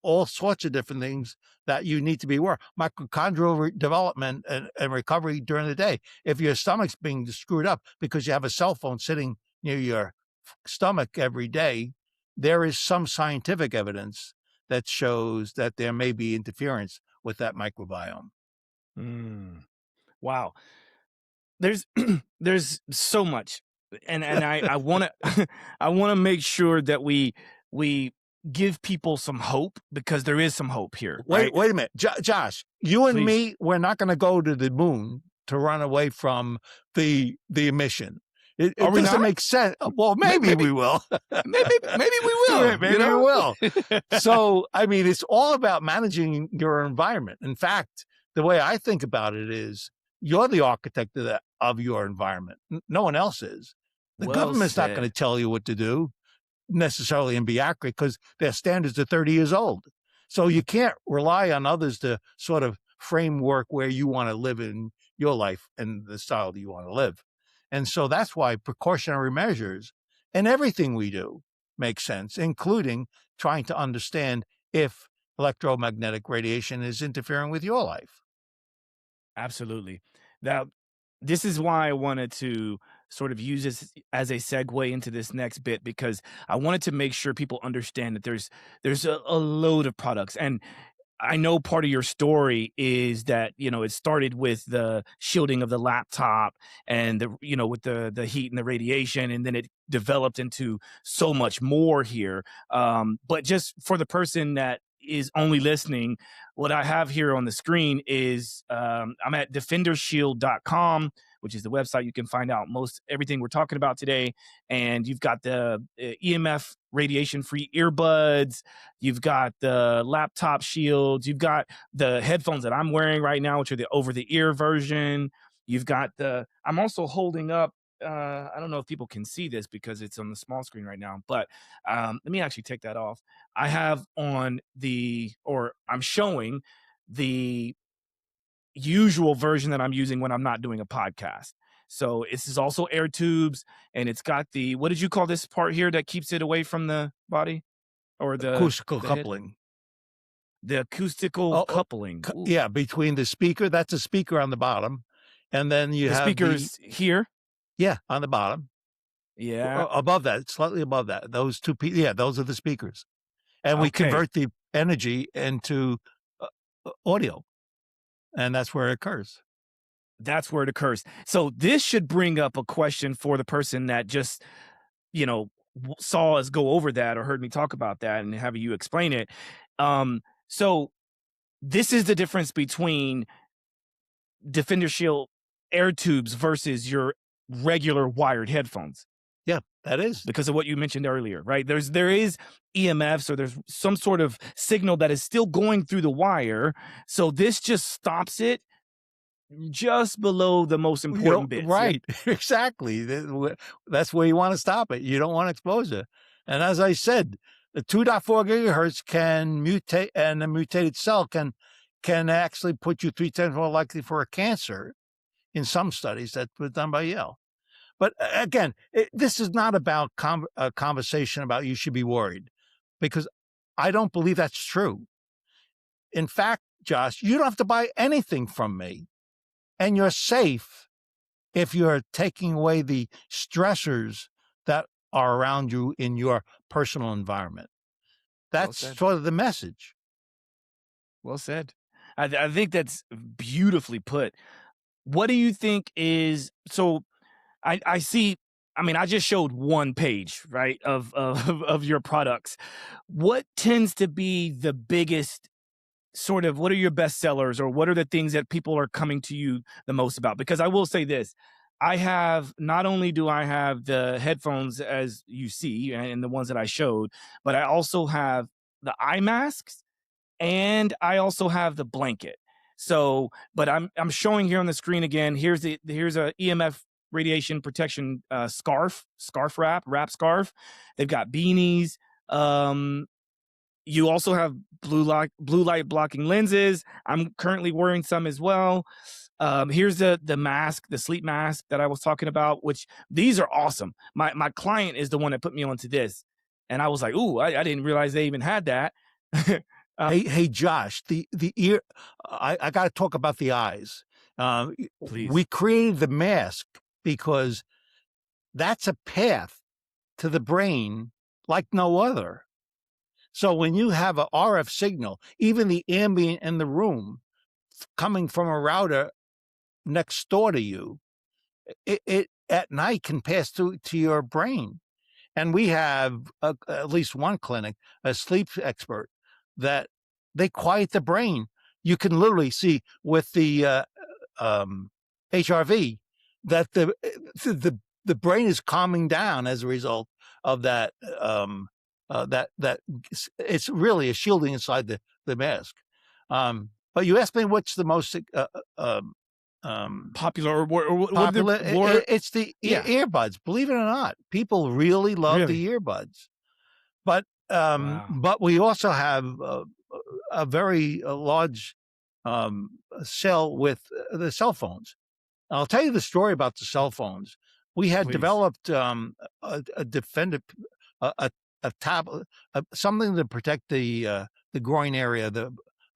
S2: all sorts of different things that you need to be aware. Mitochondrial development and recovery during the day. If your stomach's being screwed up because you have a cell phone sitting near your stomach every day, there is some scientific evidence that shows that there may be interference with that microbiome.
S1: Wow. There's there's so much. And I want to I want to make sure that we give people some hope, because there is some hope here.
S2: Wait
S1: Right?
S2: a minute. Josh, you and
S1: Please.
S2: me, we're not going to go to the moon to run away from the emission. It
S1: Are we
S2: doesn't
S1: not?
S2: make sense. Well, maybe we will.
S1: Maybe we will.
S2: Maybe we will. So, I mean, it's all about managing your environment. In fact, the way I think about it is you're the architect of your environment. No one else is. The
S1: Well
S2: government's not
S1: said.
S2: going to tell you what to do necessarily and be accurate, because their standards are 30 years old. So you can't rely on others to sort of framework where you want to live in your life and the style that you want to live. And so that's why precautionary measures and everything we do makes sense, including trying to understand if electromagnetic radiation is interfering with your life.
S1: Absolutely. Now, this is why I wanted to sort of use this as a segue into this next bit, because I wanted to make sure people understand that there's a load of products. And I know part of your story is that, it started with the shielding of the laptop and with the heat and the radiation, and then it developed into so much more here. But just for the person that is only listening, what I have here on the screen is I'm at DefenderShield.com, which is the website you can find out most everything we're talking about today. And you've got the EMF radiation-free earbuds, you've got the laptop shields, you've got the headphones that I'm wearing right now, which are the over-the-ear version. You've got I'm also holding up, I don't know if people can see this because it's on the small screen right now, but let me actually take that off. I have I'm showing the usual version that I'm using when I'm not doing a podcast. So this is also air tubes, and it's got what did you call this part here that keeps it away from the body or the
S2: Acoustical
S1: the head?
S2: coupling.
S1: The acoustical coupling.
S2: Yeah, between the speaker, that's a speaker on the bottom, and then you
S1: The
S2: have
S1: speakers here.
S2: Yeah, on the bottom.
S1: Yeah.
S2: Above that, slightly above that. Those two those are the speakers. And we
S1: Okay.
S2: convert the energy into audio. And that's where it occurs.
S1: That's where it occurs. So this should bring up a question for the person that just, saw us go over that or heard me talk about that and have you explain it. So this is the difference between DefenderShield air tubes versus your regular wired headphones.
S2: Yeah, that is.
S1: Because of what you mentioned earlier, right? There is EMFs, or there's some sort of signal that is still going through the wire. So this just stops it just below the most important bits.
S2: Right. Yeah. Exactly. That's where you want to stop it. You don't want exposure. And as I said, the 2.4 gigahertz can mutate, and a mutated cell can can actually put you 3 times more likely for a cancer in some studies that were done by Yale. But again, this is not about a conversation about you should be worried, because I don't believe that's true. In fact, Josh, you don't have to buy anything from me, and you're safe if you're taking away the stressors that are around you in your personal environment.
S1: Well
S2: That's
S1: said.
S2: sort of the message.
S1: Well said. I think that's beautifully put. What do you think is so? I see. I mean, I just showed one page, right, of your products. What tends to be the biggest sort of? What are your best sellers, or what are the things that people are coming to you the most about? Because I will say this: I have not only do I have the headphones as you see and the ones that I showed, but I also have the eye masks and I also have the blanket. So, but I'm showing here on the screen again. Here's a EMF radiation protection scarf wrap scarf. They've got beanies. Um, you also have blue light blocking lenses. I'm currently wearing some as well. Here's the mask, the sleep mask that I was talking about, which these are awesome. My client is the one that put me onto this, and I was like, ooh, I didn't realize they even had that.
S2: Hey, Josh, the ear. I got to talk about the eyes.
S1: Please.
S2: We created the mask because that's a path to the brain like no other. So when you have a RF signal, even the ambient in the room coming from a router next door to you, it at night can pass through to your brain. And we have at least one clinic, a sleep expert, that they quiet the brain. You can literally see with the HRV that the brain is calming down as a result of that. That it's really a shielding inside the mask. But you asked me what's the most
S1: Popular or what
S2: popular.
S1: the more
S2: It's the
S1: yeah,
S2: earbuds. Believe it or not, people really love
S1: really.
S2: the earbuds. But
S1: Wow.
S2: but we also have a very large sell with the cell phones. I'll tell you the story about the cell phones. We had
S1: Please.
S2: developed a defender, a, a tablet, something to protect the groin area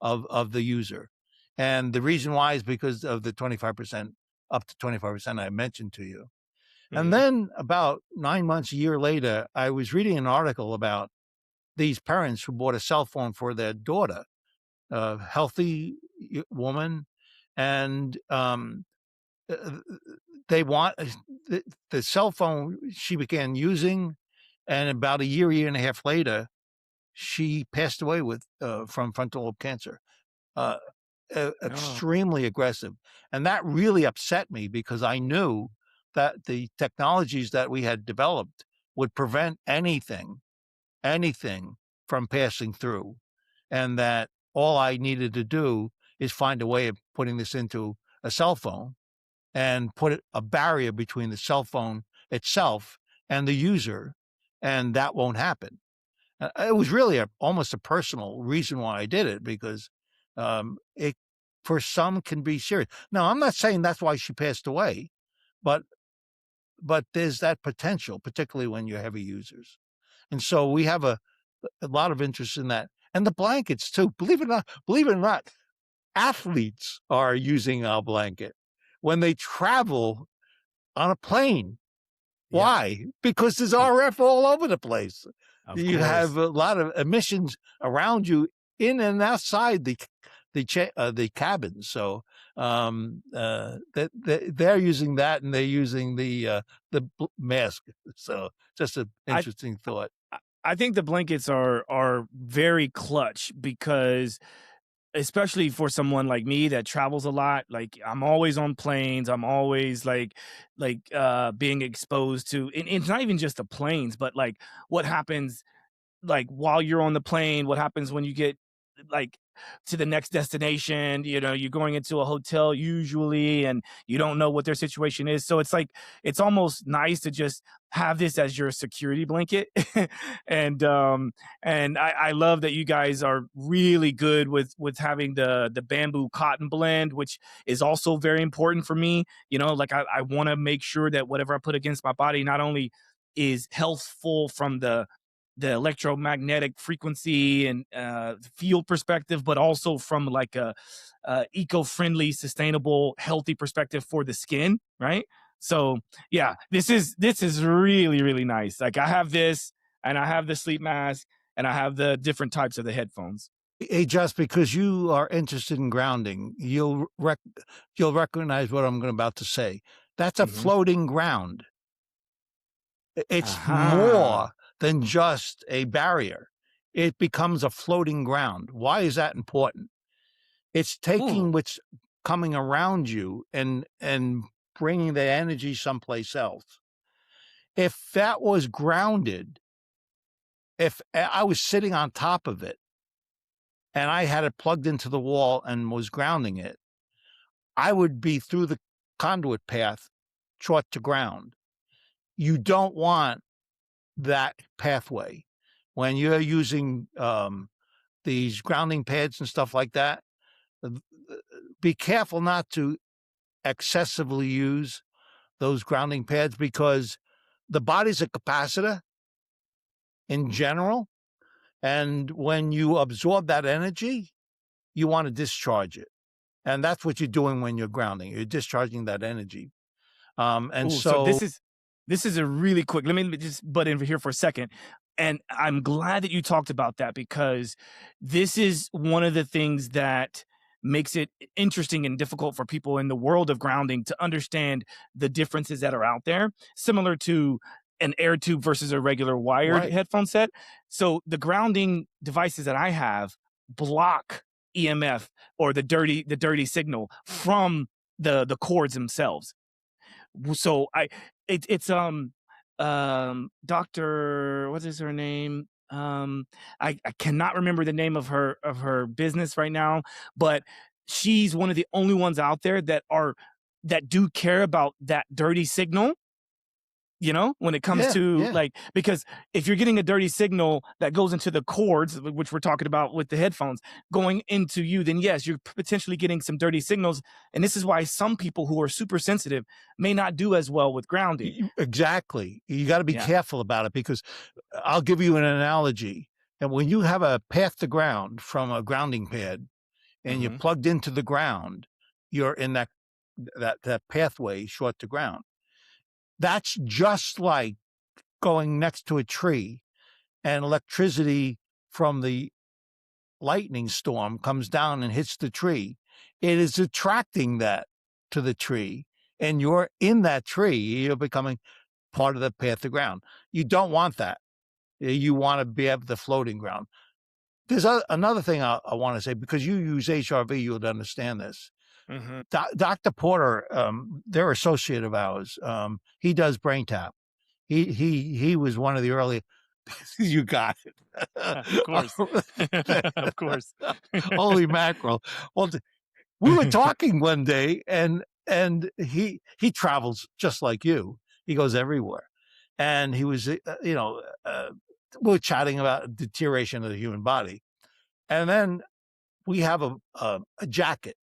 S2: of the user, and the reason why is because of the 25%, up to 25% I mentioned to you. And
S1: Mhm.
S2: then about 9 months, a year later, I was reading an article about these parents who bought a cell phone for their daughter, a healthy woman, and uh, they want the cell phone she began using, and about a year and a half later, she passed away with from frontal lobe cancer. Uh,
S1: Oh,
S2: Extremely aggressive, and that really upset me because I knew that the technologies that we had developed would prevent anything from passing through, and that all I needed to do is find a way of putting this into a cell phone and put a barrier between the cell phone itself and the user, and that won't happen. It was really almost a personal reason why I did it, because it for some can be serious. Now, I'm not saying that's why she passed away, but there's that potential, particularly when you're heavy users. And so we have a lot of interest in that. And the blankets too. Believe it or not, athletes are using our blanket when they travel on a plane.
S1: yeah,
S2: Why? Because there's
S1: yeah,
S2: RF all over the place.
S1: of
S2: You have
S1: course.
S2: a lot of emissions around you, in and outside the cabin. So they're using that, and they're using the mask. So just an
S1: I
S2: interesting thought.
S1: I think the blankets are very clutch because especially for someone like me that travels a lot, like I'm always on planes, I'm always being exposed to and it's not even just the planes, but like what happens like while you're on the plane, what happens when you get like to the next destination, you know, you're going into a hotel usually and you don't know what their situation is. So it's like it's almost nice to just have this as your security blanket. and I love that you guys are really good with having the bamboo cotton blend, which is also very important for me. Like I want to make sure that whatever I put against my body not only is healthful from the electromagnetic frequency and field perspective, but also from like a eco-friendly, sustainable, healthy perspective for the skin, right? So yeah, this is really really nice. Like I have this, and I have the sleep mask, and I have the different types of the headphones.
S2: Hey, just because you are interested in grounding, you'll recognize what I'm about to say. That's a
S1: Hmm.
S2: floating ground. It's
S1: Aha.
S2: more than just a barrier. It becomes a floating ground. Why is that important? It's
S1: Ooh.
S2: taking what's coming around you and bringing the energy someplace else. If that was grounded, if I was sitting on top of it and I had it plugged into the wall and was grounding it, I would be through the conduit path short to ground. You don't want that pathway when you're using these grounding pads and stuff like that. uh, Be careful not to excessively use those grounding pads because the body's a capacitor in general. And when you absorb that energy, you want to discharge it. And that's what you're doing when you're grounding. You're discharging that energy. And
S1: Oh, so
S2: so,
S1: this is a really quick. Let me just butt in here for a second. And I'm glad that you talked about that, because this is one of the things that makes it interesting and difficult for people in the world of grounding to understand the differences that are out there, similar to an air tube versus a regular wired
S2: right.
S1: headphone set. So the grounding devices that I have block EMF, or the dirty signal from the cords themselves. So it's Dr. What is her name? I cannot remember the name of her business right now, but she's one of the only ones out there that do care about that dirty signal, when it comes
S2: Yeah.
S1: to,
S2: Yeah.
S1: like, because if you're getting a dirty signal that goes into the cords, which we're talking about with the headphones, going into you, then yes, you're potentially getting some dirty signals. And this is why some people who are super sensitive may not do as well with grounding.
S2: Exactly. You got to be
S1: Yeah.
S2: careful about it because I'll give you an analogy. And when you have a path to ground from a grounding pad and you're
S1: Hmm.
S2: plugged into the ground, you're in that pathway short to ground. That's just like going next to a tree and electricity from the lightning storm comes down and hits the tree. It is attracting that to the tree, and you're in that tree. You're becoming part of the path to ground. You don't want that. You want to be able to floating ground. There's another thing I want to say because you use HRV, you'll understand this.
S1: Hmm.
S2: Dr. Porter, they're associate of ours. He does brain tap. He was one of the early. You got
S1: Of course.
S2: it.
S1: Of course.
S2: Holy mackerel! Well, we were talking one day, and he travels just like you. He goes everywhere, and he was we were chatting about deterioration of the human body, and then we have a jacket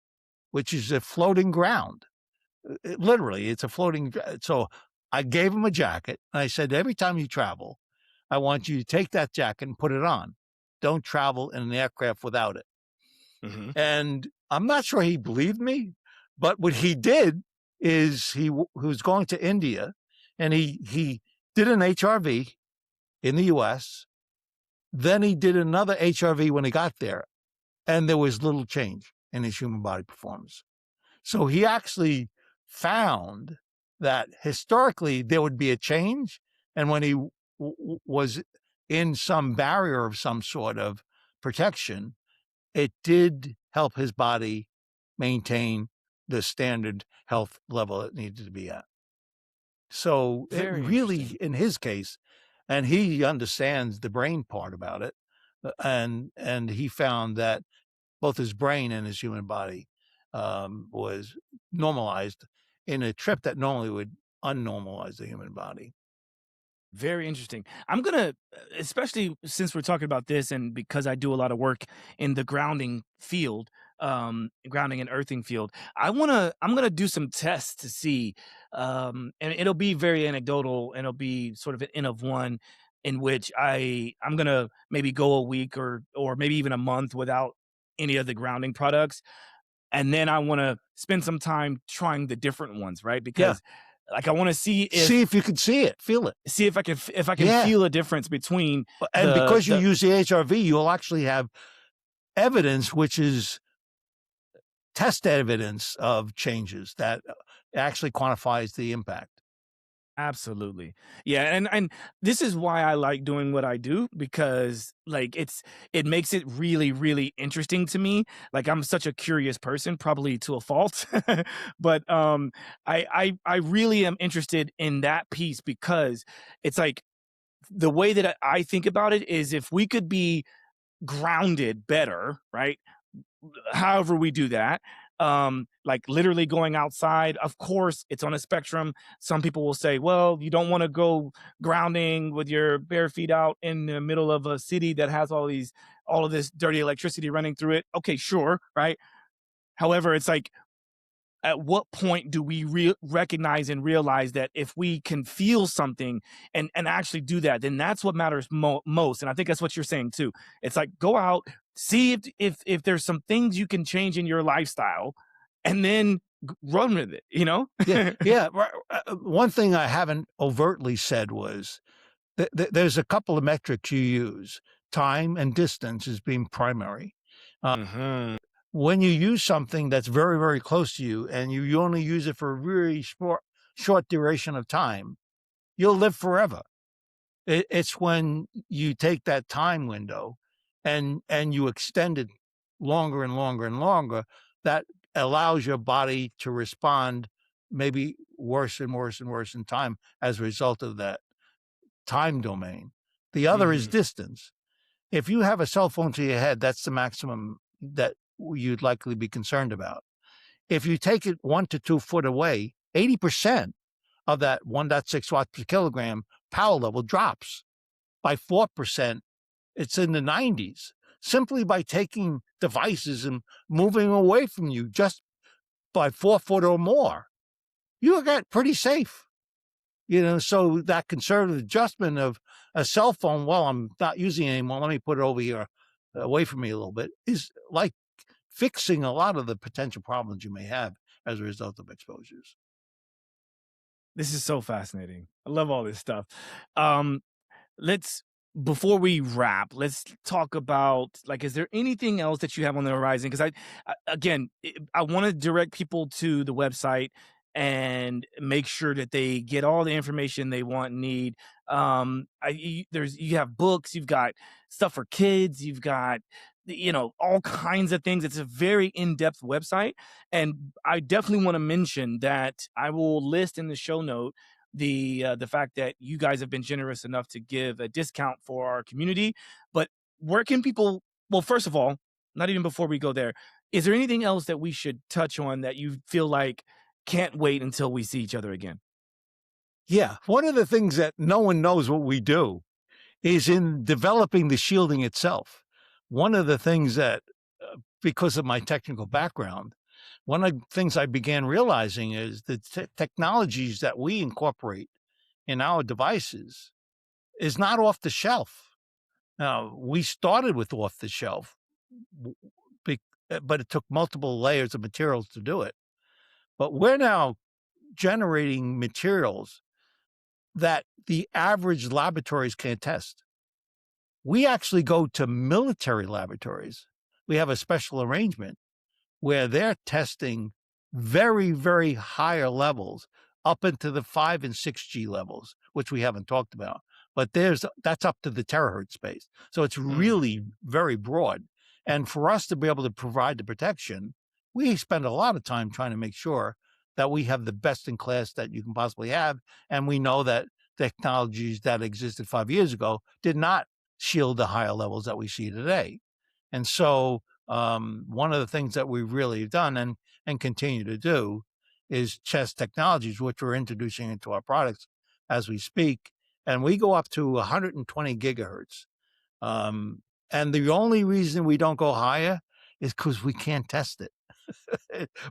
S2: which is a floating ground. Literally, it's a floating. So I gave him a jacket, and I said, every time you travel, I want you to take that jacket and put it on. Don't travel in an aircraft without it.
S1: Hmm.
S2: And I'm not sure he believed me, but what he did is he was going to India, and he did an HRV in the US. Then he did another HRV when he got there, and there was little change in his human body performance. So he actually found that historically there would be a change. And when he was in some barrier of some sort of protection, it did help his body maintain the standard health level it needed to be at. So it
S1: Very
S2: really,
S1: interesting.
S2: in his case, and he understands the brain part about it, and he found that both his brain and his human body was normalized in a trip that normally would unnormalize the human body.
S1: Very interesting. I'm gonna, especially since we're talking about this, and because I do a lot of work in the grounding field, grounding and earthing field. I'm gonna do some tests to see, and it'll be very anecdotal, and it'll be sort of an N of one, in which I'm gonna maybe go a week or maybe even a month without any of the grounding products, and then I want to spend some time trying the different ones, right?
S2: Yeah.
S1: Because like I want to
S2: See if you can see it, feel it.
S1: see if I can
S2: Yeah.
S1: feel a difference between
S2: And because you
S1: the
S2: use the HRV, you'll actually have evidence, which is test evidence of changes that actually quantifies the impact.
S1: absolutely. Yeah, and this is why I like doing what I do, because like it makes it really really interesting to me. Like I'm such a curious person, probably to a fault. But I really am interested in that piece, because it's like the way that I think about it is, if we could be grounded better, right? However we do that, like literally going outside, of course it's on a spectrum. Some people will say, well, you don't want to go grounding with your bare feet out in the middle of a city that has all of this dirty electricity running through it. Okay, sure, right? However, it's like, at what point do we recognize and realize that if we can feel something and actually do that, then that's what matters most. And I think that's what you're saying too. It's like, go out, see if there's some things you can change in your lifestyle, and then run with it, you know?
S2: Yeah, yeah. One thing I haven't overtly said was there's a couple of metrics you use. Time and distance as being primary. Uh,
S1: Hmm.
S2: when you use something that's very, very close to you and you only use it for a really short duration of time, you'll live forever. It's when you take that time window and you extend it longer and longer and longer, that allows your body to respond maybe worse and worse and worse in time as a result of that time domain. The other is
S1: Hmm.
S2: distance. If you have a cell phone to your head, that's the maximum that you'd likely be concerned about. If you take it 1 to 2 foot away, 80% of that 1.6 watts per kilogram power level drops. By 4%, it's in the 90s, simply by taking devices and moving away from you just by 4 foot or more. You get pretty safe. So that conservative adjustment of a cell phone, well, I'm not using it anymore, let me put it over here away from me a little bit, is like fixing a lot of the potential problems you may have as a result of exposures.
S1: This is so fascinating. I love all this stuff. Um, let's Before we wrap, let's talk about, like, is there anything else that you have on the horizon? Because again, I want to direct people to the website and make sure that they get all the information they want and need. You have books, you've got stuff for kids, you've got all kinds of things. It's a very in-depth website, and I definitely want to mention that I will list in the show note the fact that you guys have been generous enough to give a discount for our community. But where can people? Well, first of all, not even before we go there, is there anything else that we should touch on that you feel like can't wait until we see each other again?
S2: Yeah. One of the things that no one knows what we do is in developing the shielding itself. One of the things that, because of my technical background, one of the things I began realizing is the technologies that we incorporate in our devices is not off the shelf. Now, we started with off the shelf, w- but it took multiple layers of materials to do it. But we're now generating materials that the average laboratories can't test. We actually go to military laboratories. We have a special arrangement where they're testing very, very higher levels up into the 5 and 6G levels, which we haven't talked about. But that's up to the terahertz space. So it's
S1: Mm.
S2: really very broad. And for us to be able to provide the protection, we spend a lot of time trying to make sure that we have the best in class that you can possibly have. And we know that technologies that existed 5 years ago did not shield the higher levels that we see today. And so one of the things that we've really done and continue to do is test technologies, which we're introducing into our products as we speak, and we go up to 120 gigahertz. And the only reason we don't go higher is because we can't test it.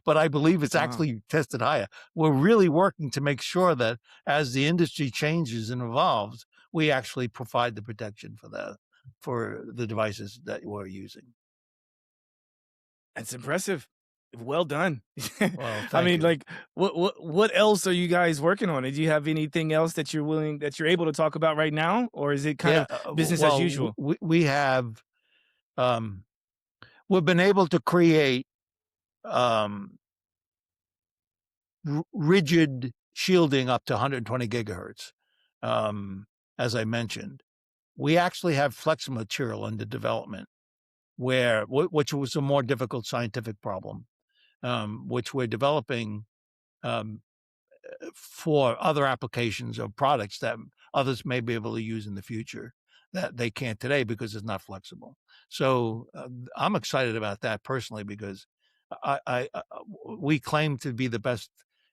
S2: But I believe it's
S1: Wow.
S2: actually tested higher. We're really working to make sure that as the industry changes and evolves, we actually provide the protection for the devices that we're using.
S1: That's impressive. Well done.
S2: Well,
S1: I
S2: thank
S1: mean,
S2: you.
S1: like, what else are you guys working on? Do you have anything else that you're able to talk about right now, or is it kind
S2: Yeah,
S1: of business as usual?
S2: we have um, we've been able to create um, rigid shielding up to 120 gigahertz. Um, as I mentioned, we actually have flexible material under development, which was a more difficult scientific problem, which we're developing um, for other applications of products that others may be able to use in the future that they can't today because it's not flexible. So I'm excited about that personally because we claim to be the best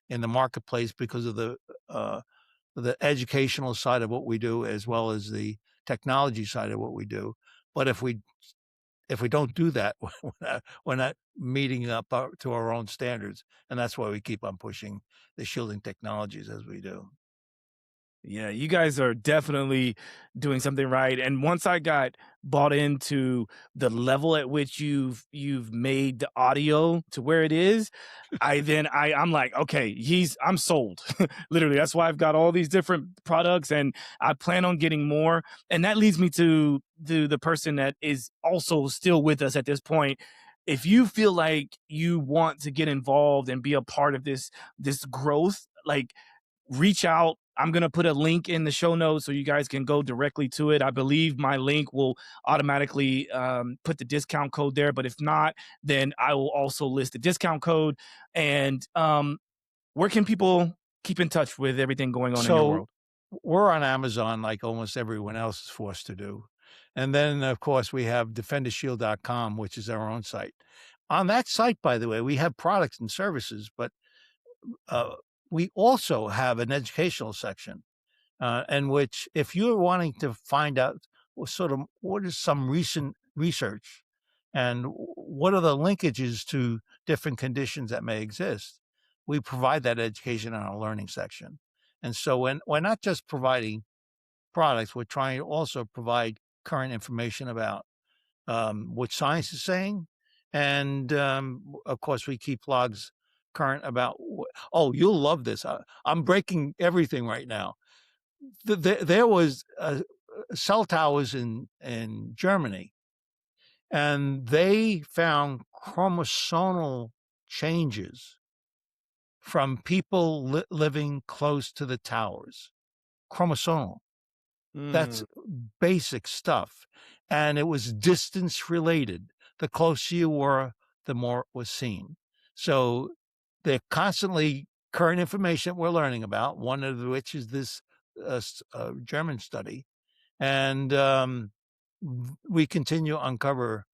S2: in the marketplace because of uh, the educational side of what we do as well as the technology side of what we do. But if we don't do that, we're not meeting up to our own standards, and that's why we keep on pushing the shielding technologies as we do.
S1: Yeah, you guys are definitely doing something right. And once I got bought into the level at which you've made the audio to where it is, I'm like, okay, I'm sold. Literally, that's why I've got all these different products, and I plan on getting more. And that leads me to the person that is also still with us at this point. If you feel like you want to get involved and be a part of this growth, like, reach out. I'm going to put a link in the show notes so you guys can go directly to it. I believe my link will automatically put the discount code there. But if not, then I will also list the discount code. And where can people keep in touch with everything going on in your
S2: So
S1: world?
S2: we're on Amazon like almost everyone else is forced to do. And then, of course, we have defendershield.com, which is our own site. On that site, by the way, we have products and services, but uh, we also have an educational section in which if you're wanting to find out sort of what is some recent research and what are the linkages to different conditions that may exist, we provide that education in our learning section. And so when we're not just providing products, we're trying to also provide current information about what science is saying. And of course, we keep logs current about, oh, you'll love this. I'm breaking everything right now. There was cell towers in Germany, and they found chromosomal changes from people living close to the towers. Chromosomal. That's
S1: Mm,
S2: basic stuff. And it was distance related. The closer you were, the more it was seen. So they're constantly current information we're learning about, one of which is this German study. And we continue to uncover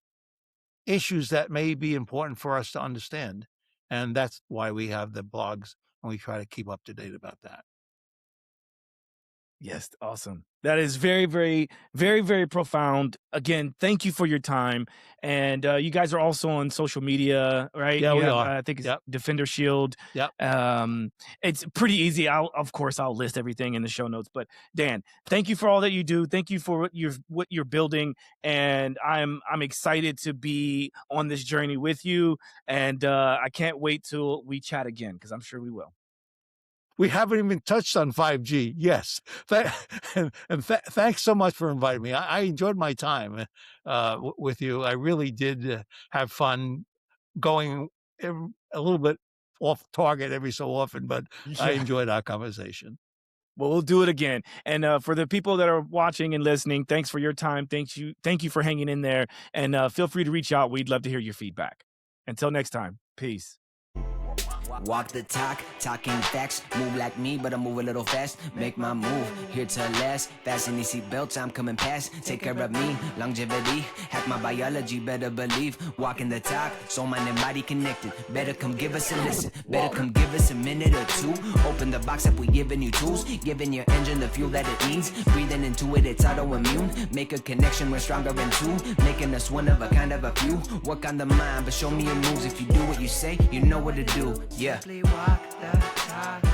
S2: issues that may be important for us to understand. And that's why we have the blogs and we try to keep up to date about that.
S1: yes, awesome. That is very, very, very, very profound. Again, thank you for your time. And you guys are also on social media, right?
S2: Yeah,
S1: You
S2: we
S1: have,
S2: are.
S1: I think it's
S2: Yep.
S1: Defender Shield.
S2: Yep.
S1: It's pretty easy. Of course, I'll list everything in the show notes. But Dan, thank you for all that you do. Thank you for what you're building, and I'm excited to be on this journey with you. And I can't wait till we chat again because I'm sure we will.
S2: We haven't even touched on 5G. Yes. Thanks so much for inviting me. I enjoyed my time with you. I really did have fun going a little bit off target every so often, but I
S1: Yeah.
S2: enjoyed our conversation.
S1: Well, we'll do it again. And for the people that are watching and listening, thanks for your time. Thank you for hanging in there. And feel free to reach out. We'd love to hear your feedback. Until next time, peace.
S3: Walk the talk, talking facts. Move like me, but I move a little fast. Make my move, here to last. Fasten these seatbelts, I'm coming past. Take care of me, longevity. Hack my biology, better believe. Walking the talk, soul, mind, and body connected. Better come give us a listen. Better come give us a minute or two. Open the box up, we giving you tools. Giving your engine the fuel that it needs. Breathing into it, it's autoimmune. Make a connection, we're stronger than two. Making us one of a kind of a few. Work on the mind, but show me your moves. If you do what you say, you know what to do. Yeah.
S4: Walk the talk.